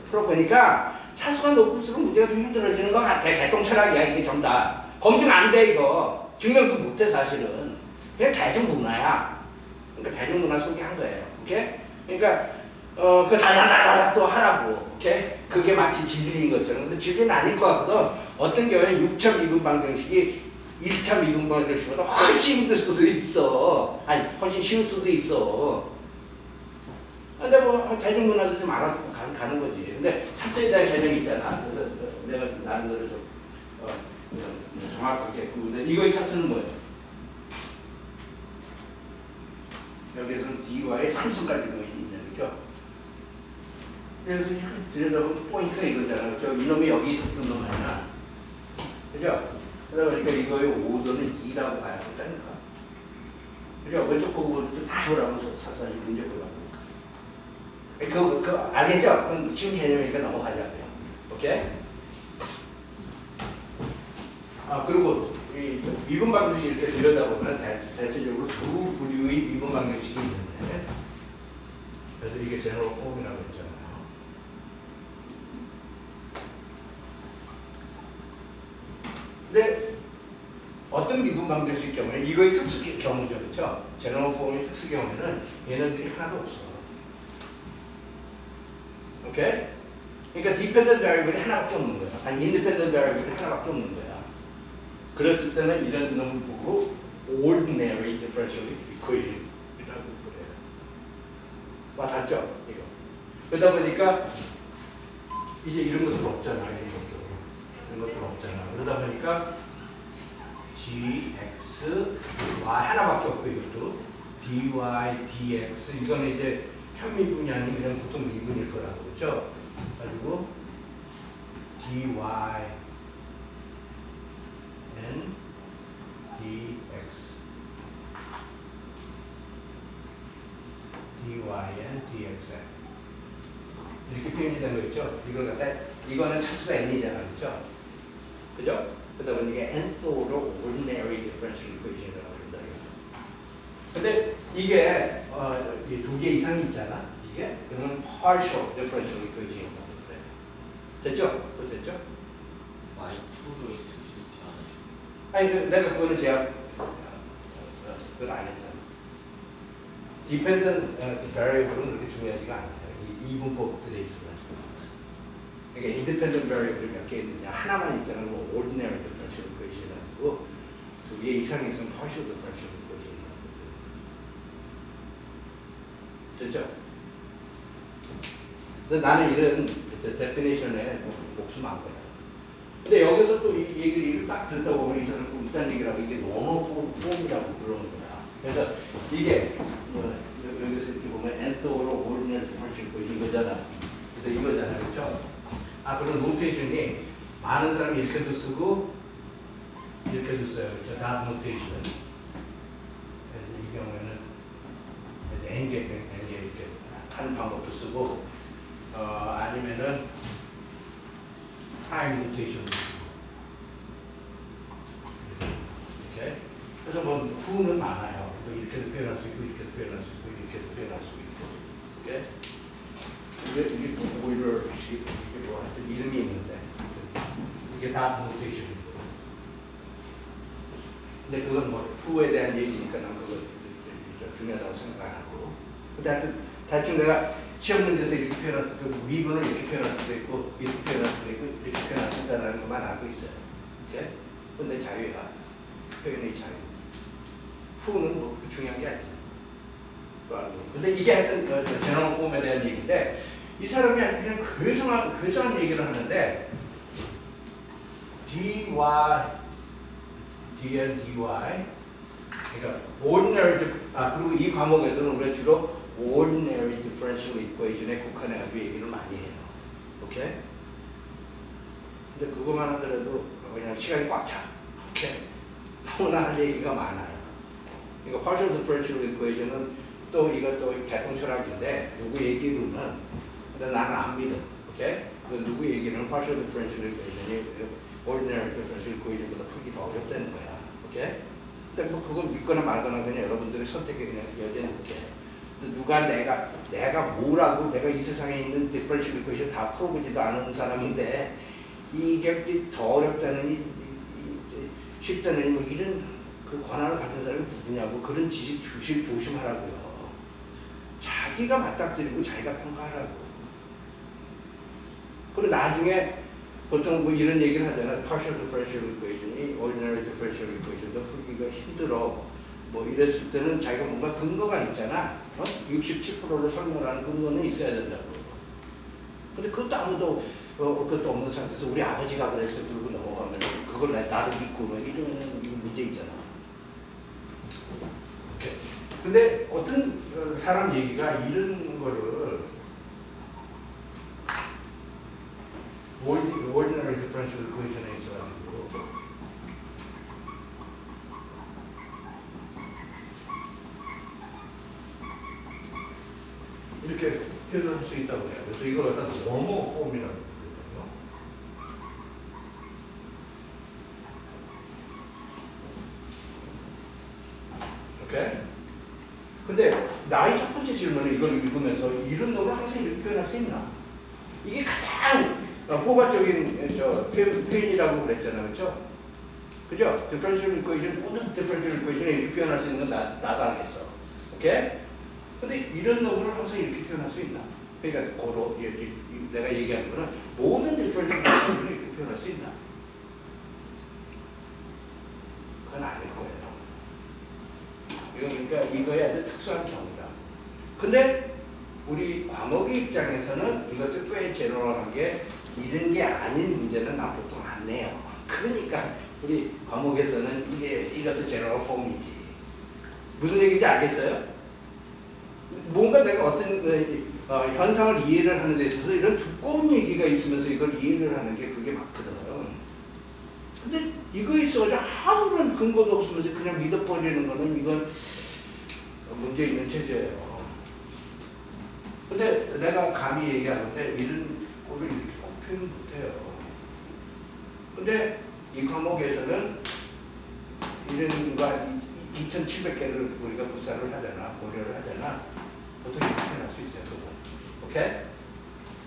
풀어보니까 차수가 높을수록 문제가 좀 힘들어지는 것 같아. 개똥철학이야 이게 좀 다. 검증 안 돼 이거. 증명도 못해 사실은. 그냥 대중문화야. 그러니까 대중문화 소개한 거예요. 오케이? 그러니까 그 다다다다 또 하라고. 오케이? 그게 마치 진리인 것처럼. 근데 진리는 아닐 것 같거든. 어떤 경우에는 6차 미분방정식이 1차 미분방정식보다 훨씬 힘들 수도 있어. 아니 훨씬 쉬울 수도 있어. 근데 뭐 대중문화도 좀 알아듣고 가는 거지. 근데 차수에 대한 개념이 있잖아. 그래서 내가 나름대로 좀 정확하게 했고. 근데 이거의 차수는 뭐예요? 여기에서는 D와의 상수까지 있는 거죠. 그래서 들여다보면 포인트가 이거잖아. 그렇죠? 이놈이 여기 있었던 놈 아니야. 그죠? 그러다 보니까 이거의 오도는 2라고 봐야 되니까. 그죠? 왼쪽 보고 오른쪽 다 보라고 사사히 문제 보라고. 그거 알겠죠? 그건 쉬운 개념이니까 넘어가자고요. 오케이? 그리고 이 미분방정식 이렇게 들여다보면 대체적으로 두 부류의 미분방정식이 있는데, 그래서 이게 제너럴 폼이라고 했잖아요. 근데 어떤 미분방정식 경우에 이거의 특수 경우죠, 그렇죠? 제너럴 폼의 특수 경우에는 얘네들이 하나도 없어. 오케이? 그러니까 디펜던트 베리어블이 하나밖에 없는 거야. 아니 인디펜던트 베리어블이 하나밖에 없는 거야. 그랬을 때는 이런 놈을 보고 ordinary differential equation이라고 그래요. 맞았죠? 이거. 그러다 보니까 이제 이런 것들 없잖아. 이런 것들 없잖아. 그러다 보니까 gx, y 하나밖에 없고 이것도 dy, dx 이거는 이제 현미분이 아니면 그냥 보통 미분일 거라고 그렇죠? 가지고 dy n dx dy n dx 이렇게 표현이 된 거 있죠? 이걸 갖다 이거는 차수가 n이잖아, 그렇죠? 그죠? 그러다 보니 이게 nth order ordinary differential equation이라고 그런다. 근데 이게 두 개 이상이 있잖아. 이게 그러면 partial differential equation이라고 그래. 됐죠? 그거 됐죠?
Y2도 있을 수 있지 않아요?
아니 내가 그거는 제가 그걸 안 했잖아. dependent variable은 그렇게 중요하지가 않아요. 이 이분법들에 있어가지고. 그러니까 independent variable 몇 개 있느냐 하나만 있잖아. 뭐 ordinary differential equation이라고 두 개 이상 있으면 partial differential equation이라고. 됐죠? 근데 나는 이런 definition에 목숨 안 걸어요. 근데 여기서 또 이 얘기를 딱 듣다 보면 이 사람 또 이딴 얘기를 하고 이게 normal form이라고 그러는 거야. 그래서 이게 여기서 이렇게 보면 nth order ordinary differential equation 이거잖아. 그래서 이거잖아, 그렇죠? 그런 노테이션이 많은 사람이 이렇게도 쓰고 이렇게도 써요, 그렇죠? 다 노테이션. 이 경우에는 n개 이렇게 하는 방법도 쓰고, 아니면은 타임 노테이션도 쓰고. 이렇게. 그래서 뭐 후는 많아요. 이렇게도 표현할 수 있고, 이렇게도 표현할 수 있고, 이렇게도 표현할 수 있고. 이렇게. 이게 뭐 오일러식 이게 뭐 하여튼 이름이 있는데 이게 다 노테이션이고. 근데 그건 뭐 후에 대한 얘기니까 난 그거 중요하다고 생각 안 하고. 근데 하여튼 대충 내가 시험 문제에서 이렇게 표현할 수도 있고 미분을 이렇게 표현할 수도 있고 이렇게 표현할 수도 있고 이렇게 표현할 수 있다는 것만 알고 있어요. 이렇게. 근데 자유야. 표현의 자유. 후는 뭐 중요한 게 아니죠. 근데 이게 하여튼 제너럴 폼에 대한 얘기인데 이 사람이 아주 그냥 괴정한 얘기를 하는데 dy, dn, dy 그러니까 ordinary 그리고 이 과목에서는 우리가 주로 ordinary differential equation에 국한해가지고 얘기를 많이 해요. 오케이? 근데 그것만 하더라도 그냥 시간이 꽉 차. 오케이? 너무나 할 얘기가 많아요. 그러니까 partial differential equation은 또 이것도 개통 철학인데 누구 얘기로는 근데 나는 안 믿어. 오케이? 누구 얘기는 partial differential equation이 ordinary differential equation보다 풀기 더 어렵다는 거야. 오케이? 근데 뭐 그건 믿거나 말거나 그냥 여러분들의 선택에 그냥 여대놓게. 누가 내가 뭐라고 내가 이 세상에 있는 differential equation 다 풀어보지도 않은 사람인데 이게 더 어렵다느니 쉽다느니 뭐 이런 그 권한을 가진 사람이 누구냐고 그런 지식 주식 조심하라고요. 자기가 맞닥뜨리고 자기가 평가하라고. 그리고 나중에 보통 뭐 이런 얘기를 하잖아요. partial differential equation이 ordinary differential equation도 풀기가 힘들어. 뭐 이랬을 때는 자기가 뭔가 근거가 있잖아. 67%를 설명하는 근거는 있어야 된다고. 근데 그것도 아무도 그것도 없는 상태에서 우리 아버지가 그랬어 들고 넘어가면 그걸 나도 믿고 이러면 이거 문제 있잖아. 오케이. 근데 어떤 사람 얘기가 이런 거를 ordinary differential equation에 있어가지고 이렇게 표현할 수 있다고 해요. 그래서 이걸 갖다 normal form이라고 그러거든요. 오케이? 근데 나의 첫 번째 질문은 이걸 읽으면서 이런 놈을 항상 이렇게 표현할 수 있나? 이게 가장 포괄적인 표현이라고 그랬잖아요. 그렇죠? 그죠? differential equation, 모든 differential equation에 이렇게 표현할 수 있는 건 나도 알겠어. 오케이? 근데 이런 놈을 항상 이렇게 표현할 수 있나? 그러니까 고로 내가 얘기하는 거는 모든 differential equation을 이렇게 표현할 수 있나? 그건 아닐 거예요. 그러니까 이거에 아주 특수한 경우다. 근데 우리 과목의 입장에서는 이것도 꽤 제너럴한 게 이런 게 아닌 문제는 난 보통 안 내요. 그러니까 우리 과목에서는 이것도 제너럴 폼이지. 무슨 얘기인지 알겠어요? 뭔가 내가 어떤 현상을 이해를 하는 데 있어서 이런 두꺼운 얘기가 있으면서 이걸 이해를 하는 게 그게 맞거든. 근데 이거에 있어가지고 아무런 근거도 없으면서 그냥 믿어버리는 거는 이건 문제 있는 체제예요. 근데 내가 감히 얘기하는데 이런 꼴을 이렇게 표현 못해요. 근데 이 과목에서는 이런 거 2,700개를 우리가 구사를 하잖아, 고려를 하잖아. 보통 이렇게 표현할 수 있어요, 그거. 오케이?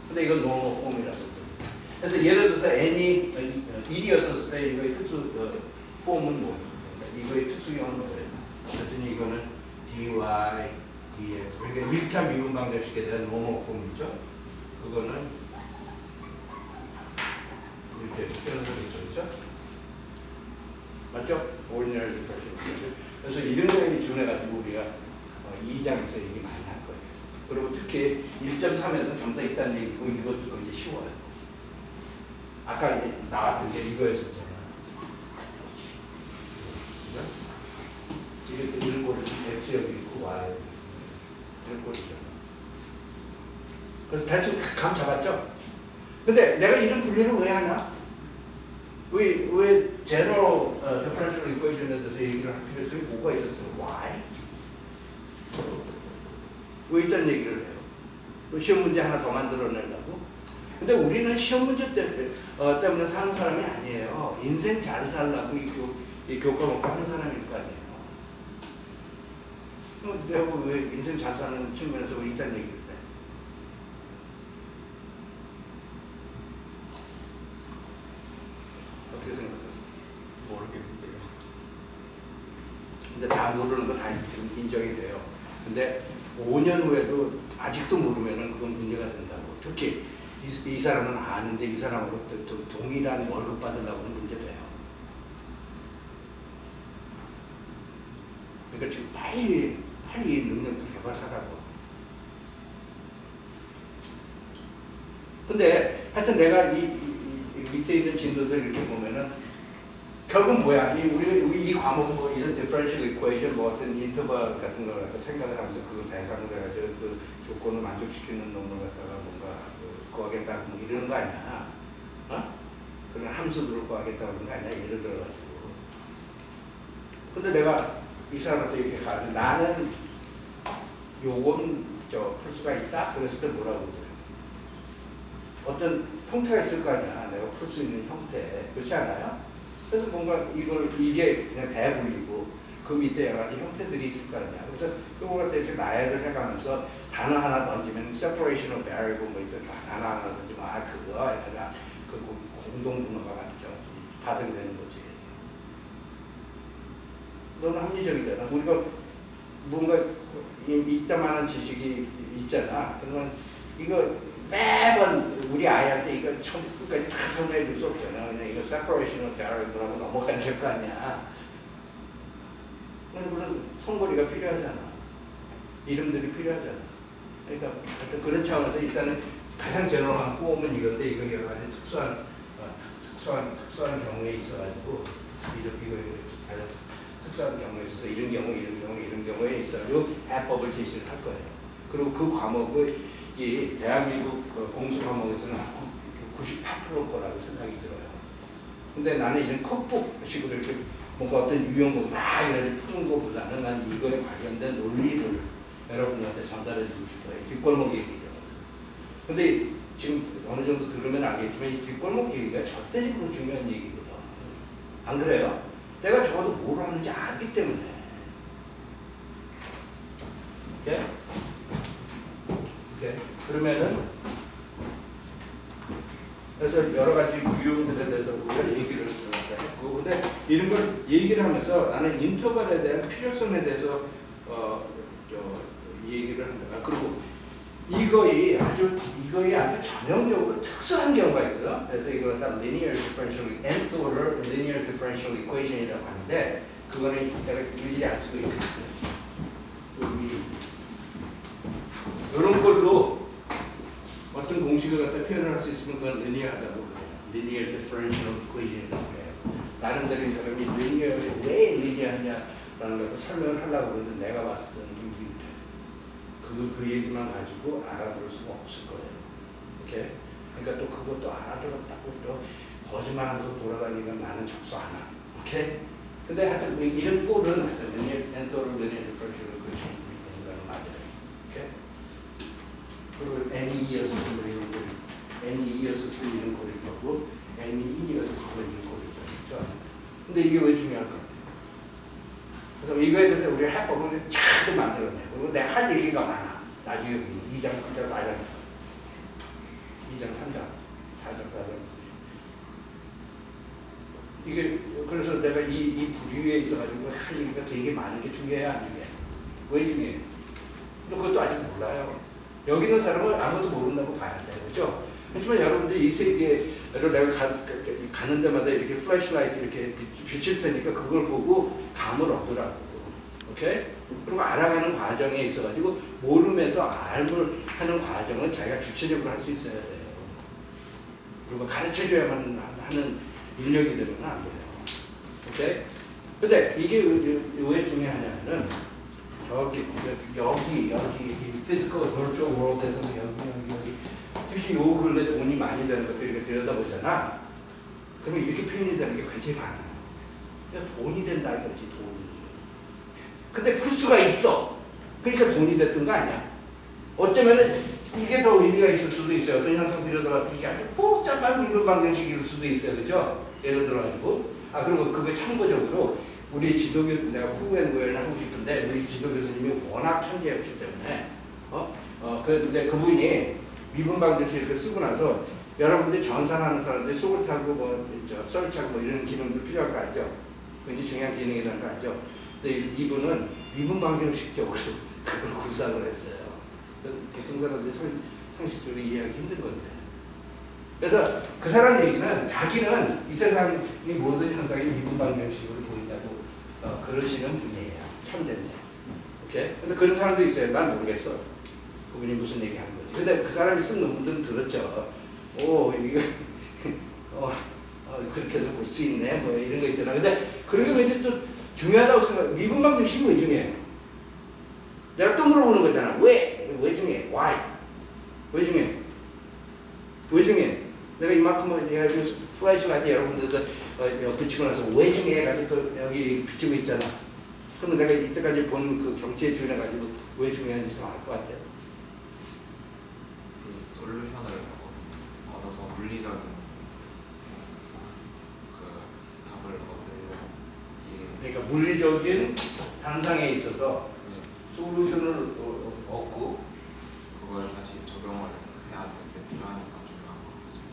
근데 이건 normal 폼이라고. 그래서 예를 들어서 n이 1이었을 때 이거의 특수 폼은 뭐예요? 이거의 특수형은 뭐예요? 그랬더니 이거는 dy, dx. 그러니까 1차 미분 방정식에 대한 normal 폼이죠. 그거는 이렇게 표현을 했죠, 그렇죠? 맞죠? ordinary differential equation. 그래서 이런 거에 준해가지고 우리가 2장에서 얘기 많이 할 거예요. 그리고 특히 1.3에서는 좀 더 있다는 얘기고 이것도 굉장히 쉬워요. 아까 나왔던 게 이거였었잖아. 그죠? 이게 이런 꼴이 x 여기 있고 y 이런 꼴이죠. 그래서 대충 감 잡았죠? 근데 내가 이런 분류를 왜 하냐? 왜 general differential equation에 대해서 얘기를 할 필요성이 뭐가 있었어요? Why? 왜 이딴 얘기를 해요? 또 시험 문제 하나 더 만들어내려고? 근데 우리는 시험 문제 때문에 사는 사람이 아니에요. 인생 잘 살라고 이 교과 먹고 하는 사람일 거 아니에요. 내가 왜 인생 잘 사는 측면에서 왜 이딴 얘기를 해? 어떻게 생각하세요?
모르겠는데요.
근데 다 모르는 거 다 지금 인정이 돼요. 근데 5년 후에도 아직도 모르면은 그건 문제가 된다고. 특히 이 사람은 아는데 이 사람하고 또 동일한 월급 받으려고는 문제돼요. 그러니까 지금 빨리 능력도 개발하라고. 근데 하여튼 내가 이 밑에 있는 진도들 이렇게 보면은 결국 뭐야? 우리 이 과목은 뭐 이런 differential equation 뭐 어떤 인터벌 같은 걸 갖다 생각을 하면서 그걸 대상으로 해가지고 그 조건을 만족시키는 놈을 갖다가 뭔가 구하겠다 뭐 이러는 거 아니야? 어? 그런 함수들을 구하겠다 그런 거 아니야? 예를 들어가지고. 근데 내가 이 사람한테 이렇게 가지고 나는 요건 풀 수가 있다? 그랬을 때 뭐라고 그래? 어떤 형태가 있을 거 아니야? 내가 풀 수 있는 형태. 그렇지 않아요? 그래서 뭔가 이게 그냥 대분리고 그 밑에 여러 가지 형태들이 있을 거 아니야. 그래서 그걸 갖다 이렇게 나열을 해가면서 단어 하나 던지면 separation of variable 뭐 이렇게 단어 하나 던지면 그거 아니라 그 공동 분어가 맞죠. 파생되는 거지. 너는 합리적이잖아. 우리가 뭔가 이따만한 지식이 있잖아. 그러면 이거 매번 우리 아이한테 이거 처음부터 끝까지 다 설명해 줄 수 없잖아. 그냥 이거 separation of variable하고 넘어가야 될 거 아니야. 그런 손거리가 필요하잖아. 이름들이 필요하잖아. 그러니까 하여튼 그런 차원에서 일단은 가장 제너럴한 폼은 이건데 이거 여러 가지 특수한 경우에 있어가지고 이거 가장 특수한 경우에 있어서 이런 경우에 있어가지고 해법을 제시를 할 거예요. 그리고 그 과목을 이 대한민국 공수 과목에서는 98% 거라고 생각이 들어요. 근데 나는 이런 컵북식으로 이렇게 뭔가 어떤 유형을 막 이렇게 푸는 것보다는 난 이거에 관련된 논리를 여러분한테 전달해 주고 싶어요. 뒷골목 얘기죠. 근데 지금 어느 정도 들으면 알겠지만 이 뒷골목 얘기가 절대적으로 중요한 얘기거든. 안 그래요? 내가 적어도 뭘 하는지 알기 때문에. 오케이? 오케이. 그러면은 그래서 여러 가지 유형들에 대해서 우리가 얘기를 했고, 근데 이런 걸 얘기를 하면서 나는 인터벌에 대한 필요성에 대해서 얘기를 한다. 그리고 이거에 아주 전형적으로 특수한 경우가 있거든. 그래서 이걸 다 linear differential, nth order linear differential equation이라고 하는데, 그거는 내가 일일이 안 쓰고 있거든. 이런 걸로 어떤 공식을 갖다 표현을 할 수 있으면 그건 linear하다고 그래요. linear differential equation이라고 해요. 나름대로 이 사람이 왜 linear하냐라는 것을 설명을 하려고 그러는데 내가 봤을 때는 좀 미흡해. 그 얘기만 가지고 알아들을 수가 없을 거예요. 오케이? 그러니까 또 그것도 알아들었다고 또 거짓말하면서 돌아다니면 나는 접수 안 하. 오케이? 근데 하여튼 이런 꼴은 linear differential equation 이런 거는 맞아요. 오케이? 그리고 n이 이어서 풀리는 꼴, n이 이어서 풀리는 꼴일 거고 n이 1이어서 풀리는 꼴일 거죠. 근데 이게 왜 중요할 것 같아요? 그래서 이거에 대해서 우리가 해법을 차도 만들어내요. 그리고 내가 할 얘기가 많아. 나중에 2장, 3장, 4장에서 2장, 3장, 4장, 4장. 이게 그래서 내가 이 부류에 있어가지고 할 얘기가 되게 많은 게 중요해요, 안 중요해? 왜 중요해? 그것도 아직 몰라요. 여기 있는 사람은 아무도 모른다고 봐야 돼요, 그렇죠? 하지만 여러분들 이 세계를 내가 가는 데마다 이렇게 플래시라이트 이렇게 비칠 테니까 그걸 보고 감을 얻으라고, 오케이? 그리고 알아가는 과정에 있어가지고 모르면서 알을 하는 과정은 자기가 주체적으로 할 수 있어야 돼요. 그리고 가르쳐줘야만 하는 인력이 되면 안 돼요. 오케이? 근데 이게 왜 중요하냐면은 저기 여기 피지컬 버추얼 월드에서 여기 특히 요 근래 돈이 많이 되는 것들 이렇게 들여다보잖아. 그러면 이렇게 표현이 되는 게 굉장히 많아요. 그러니까 돈이 된다 이거지, 돈이. 근데 풀수가 있어. 그러니까 돈이 됐던 거 아니야. 어쩌면은 이게 더 의미가 있을 수도 있어요. 어떤 현상 들여다봤더니 이게 아주 복잡한 미분 방정식일 수도 있어요. 그죠? 예를 들어가지고. 그리고 그거 참고적으로 우리 지도교, 내가 후엔고연을 하고 싶은데 우리 지도교수님이 워낙 천재였기 때문에 근데 그분이 미분 방정식 이렇게 쓰고 나서 여러분들이 전산하는 사람들이 소울트하고 서치하고 이런 기능도 필요할 거 알죠? 굉장히 중요한 기능이라는 거 알죠? 근데 이분은 미분 방정식적으로 그걸 구상을 했어요. 보통 사람들이 상식적으로 이해하기 힘든 건데. 그래서 그 사람 얘기는 자기는 이 세상의 모든 현상이 미분 방정식으로 보인다고 그러시는 분이에요. 천재인데. 오케이? 근데 그런 사람도 있어요. 난 모르겠어. 그분이 무슨 얘기 하는 거지. 근데 그 사람이 쓴 논문들은 들었죠. 오, 이거, 그렇게도 볼 수 있네. 뭐 이런 거 있잖아. 근데 그런 게 왠지 또 중요하다고 생각해. 미분 방정식이 왜 중요해? 내가 또 물어보는 거잖아. 왜 중요해? Why? 왜 중요해? 왜 중요해? 내가 이만큼 플래시라이트 여러분들도 붙이고 나서 왜 중요해? 가지고 또 여기 비치고 있잖아. 그러면 내가 이때까지 본 그 경치에 주인해가지고 왜 중요한지 좀 알 것 같아요.
이 솔루션을 얻어서 물리적인 그 답을 얻으려고
그러니까 물리적인 현상에 있어서 솔루션을 얻고
그걸 다시 적용을 해야 될 때 필요하니까 중요한 것 같습니다.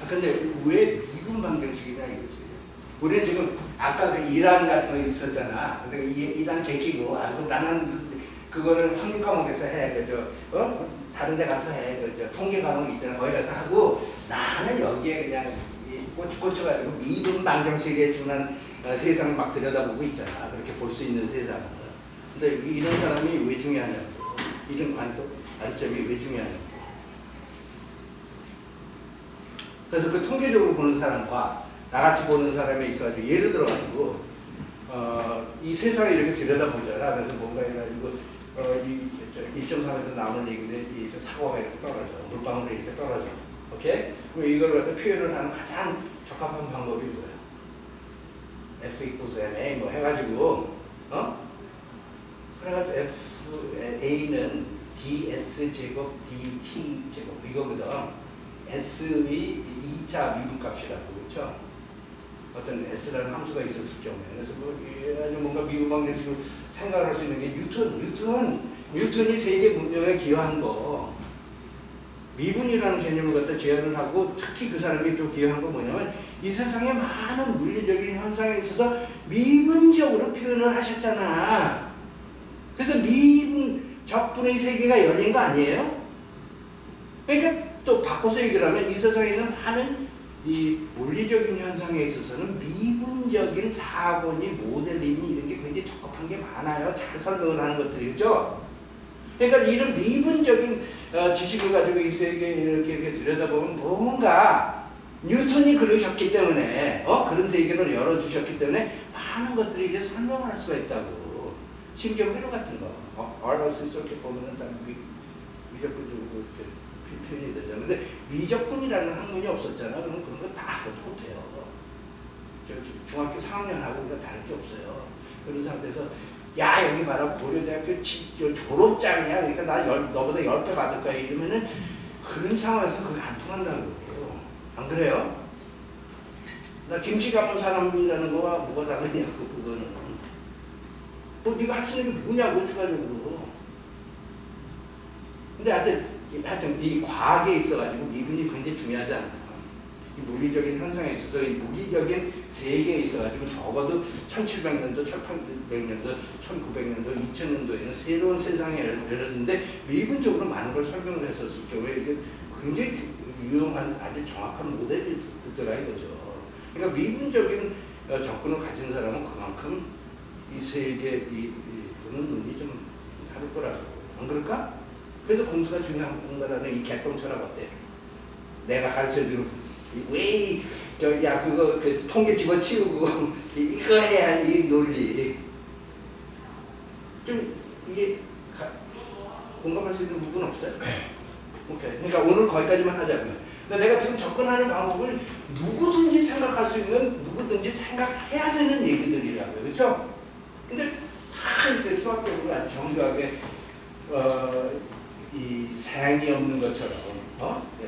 근데 왜 미분 방정식이냐 이거지. 우리는 지금 아까 그 이란 같은 거 있었잖아. 근데 이란 제끼고 나는 그거는 확률 과목에서 해. 그죠? 다른 데 가서 해. 그죠? 통계 과목 있잖아. 거기 가서 하고 나는 여기에 그냥 꽂혀가지고 미분 방정식에 준한 세상을 막 들여다보고 있잖아. 그렇게 볼 수 있는 세상을. 근데 이런 사람이 왜 중요하냐고. 이런 관점이 왜 중요하냐고. 그래서 그 통계적으로 보는 사람과 나같이 보는 사람에 있어가지고 예를 들어가지고 이 세상을 이렇게 들여다보잖아. 그래서 뭔가 해가지고 1.3에서 나오는 얘기인데 이 사고가 이렇게 떨어져. 물방울이 이렇게 떨어져. 오케이? 그럼 이걸 갖다 표현을 하는 가장 적합한 방법이 뭐야? F equals ma 뭐 해가지고 그래가지고 a는 ds 제곱 dt 제곱 이거거든. s의 2차 미분값이라고 그렇죠? 어떤 s라는 함수가 있었을 경우에 그래서 아주 뭔가 미분 방정식으로 생각할 수 있는 게 뉴턴이 세계 문명에 기여한 거. 미분이라는 개념을 갖다 제안을 하고 특히 그 사람이 또 기여한 건 뭐냐면 이 세상에 많은 물리적인 현상에 있어서 미분적으로 표현을 하셨잖아. 그래서 미분 적분의 세계가 열린 거 아니에요? 그러니까 또 바꿔서 얘기를 하면 이 세상에 있는 많은 이 물리적인 현상에 있어서는 미분적인 사고니 모델링이 이런 게 굉장히 적합한 게 많아요. 잘 설명을 하는 것들이 그죠? 그러니까 이런 미분적인 지식을 가지고 이 세계에 이렇게 들여다보면 뭔가 뉴턴이 그러셨기 때문에 그런 세계를 열어주셨기 때문에 많은 것들이 이제 설명을 할 수가 있다고. 심지어 회로 같은 거 RLS 이렇게 보면은 다 미적분적으로 이렇게 표현이 되잖아요. 근데 미적분이라는 학문이 없었잖아. 그럼 그런 거 다 못해요. 중학교 4학년하고 우리가 다를 게 없어요. 그런 상태에서 야 여기 봐라 고려대학교 졸업장이야. 그러니까 나 너보다 10배 받을 거야. 이러면은 그런 상황에서 그게 안 통한다는 거예요. 안 그래요? 나 김치 가문 사람이라는 거와 뭐가 다르냐고 그거는. 뭐 네가 할 수 있는 게 뭐냐고 추가적으로. 근데 하여튼 이 과학에 있어가지고 미분이 굉장히 중요하지 않나. 이 물리적인 현상에 있어서 이 물리적인 세계에 있어가지고 적어도 1700년도, 1800년도, 1900년도, 2000년도에는 새로운 세상이 열렸는데 미분적으로 많은 걸 설명을 했었을 경우에 이게 굉장히 유용한 아주 정확한 모델이 있더라 이거죠. 그러니까 미분적인 접근을 가진 사람은 그만큼 이 세계 이 보는 눈이 좀 다를 거라고. 안 그럴까? 그래서 공수가 중요한 거라는 이 개똥철학 어때? 내가 가르쳐주는 야 그거 그 통계 집어치우고 이거 해야 이 논리 좀 이게 공감할 수 있는 부분 없어요? 오케이. 그러니까 오늘 거기까지만 하자고요. 근데 내가 지금 접근하는 방법을 누구든지 생각할 수 있는 누구든지 생각해야 되는 얘기들이라고요, 그렇죠? 근데 다 이렇게 수학적으로 아주 정교하게 이 생이 없는 것처럼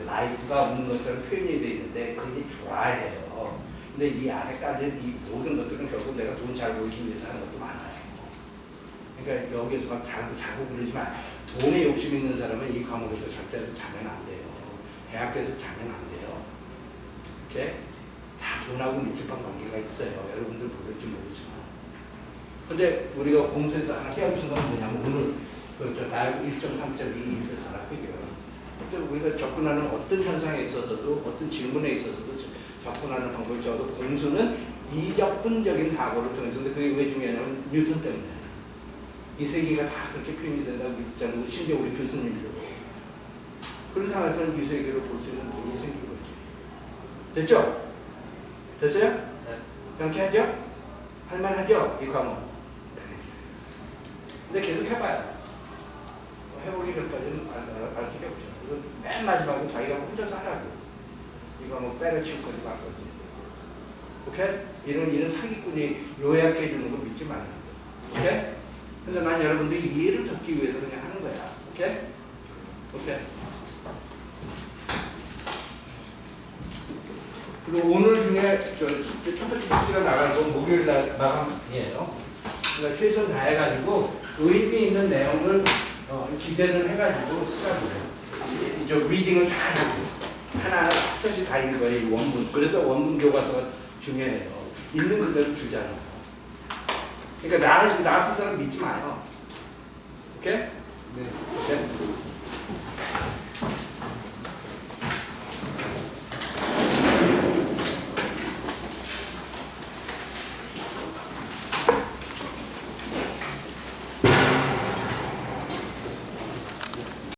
라이프가 없는 것처럼 표현이 되어 있는데 그게 좋아해요. 근데 이 안에 깔린 이 모든 것들은 결국 내가 돈 잘 벌기 위해서 하는 것도 많아요. 그러니까 여기에서 막 자고 그러지만 돈에 욕심 있는 사람은 이 과목에서 절대로 자면 안 돼요. 대학교에서 자면 안 돼요. 이렇게 다 돈하고 밀접한 관계가 있어요. 여러분들 모를지 모르지만. 근데 우리가 공수에서 하나 깨우친 건 뭐냐면 오늘 그저 다음 1.3.2 있을 전압이고요. 우리가 접근하는 어떤 현상에 있어서도 어떤 질문에 있어서도 접근하는 방법이 적어도 공수는 이적분적인 사고를 통해서. 근데 그게 왜 중요하냐면 뉴턴 때문에 이 세계가 다 그렇게 표현이 된다고 믿잖아요. 심지어 우리 교수님도 그런 상황에서는 이 세계를 볼 수 있는 눈이 생긴 거지. 됐죠? 됐어요?
네.
명쾌하죠? 할만하죠? 이 과목. 근데 계속 해봐요. 해보기 전까지는 알 길이 없죠. 맨 마지막에 자기가 혼자서 하라고. 이거 뭐 빼를 치울 거지 말 거지. 오케이? 이런 사기꾼이 요약해 주는 거 믿지 말라는 거. 오케이? 근데 난 여러분들이 이해를 돕기 위해서 그냥 하는 거야. 오케이? 오케이? 그리고 오늘 중에 첫 번째 숙제가 나갈 건 목요일 날 마감이에요. 그러니까 최선 다해가지고 의미 있는 내용을 기재를 해가지고 쓰라고요. 저 리딩을 잘하고 하나하나 샅샅이 다 읽은 거예요. 이 원문. 그래서 원문 교과서가 중요해요. 있는 그대로 주잖아요. 그러니까 나 같은 사람 믿지 마요. 오케이?
네.
오케이?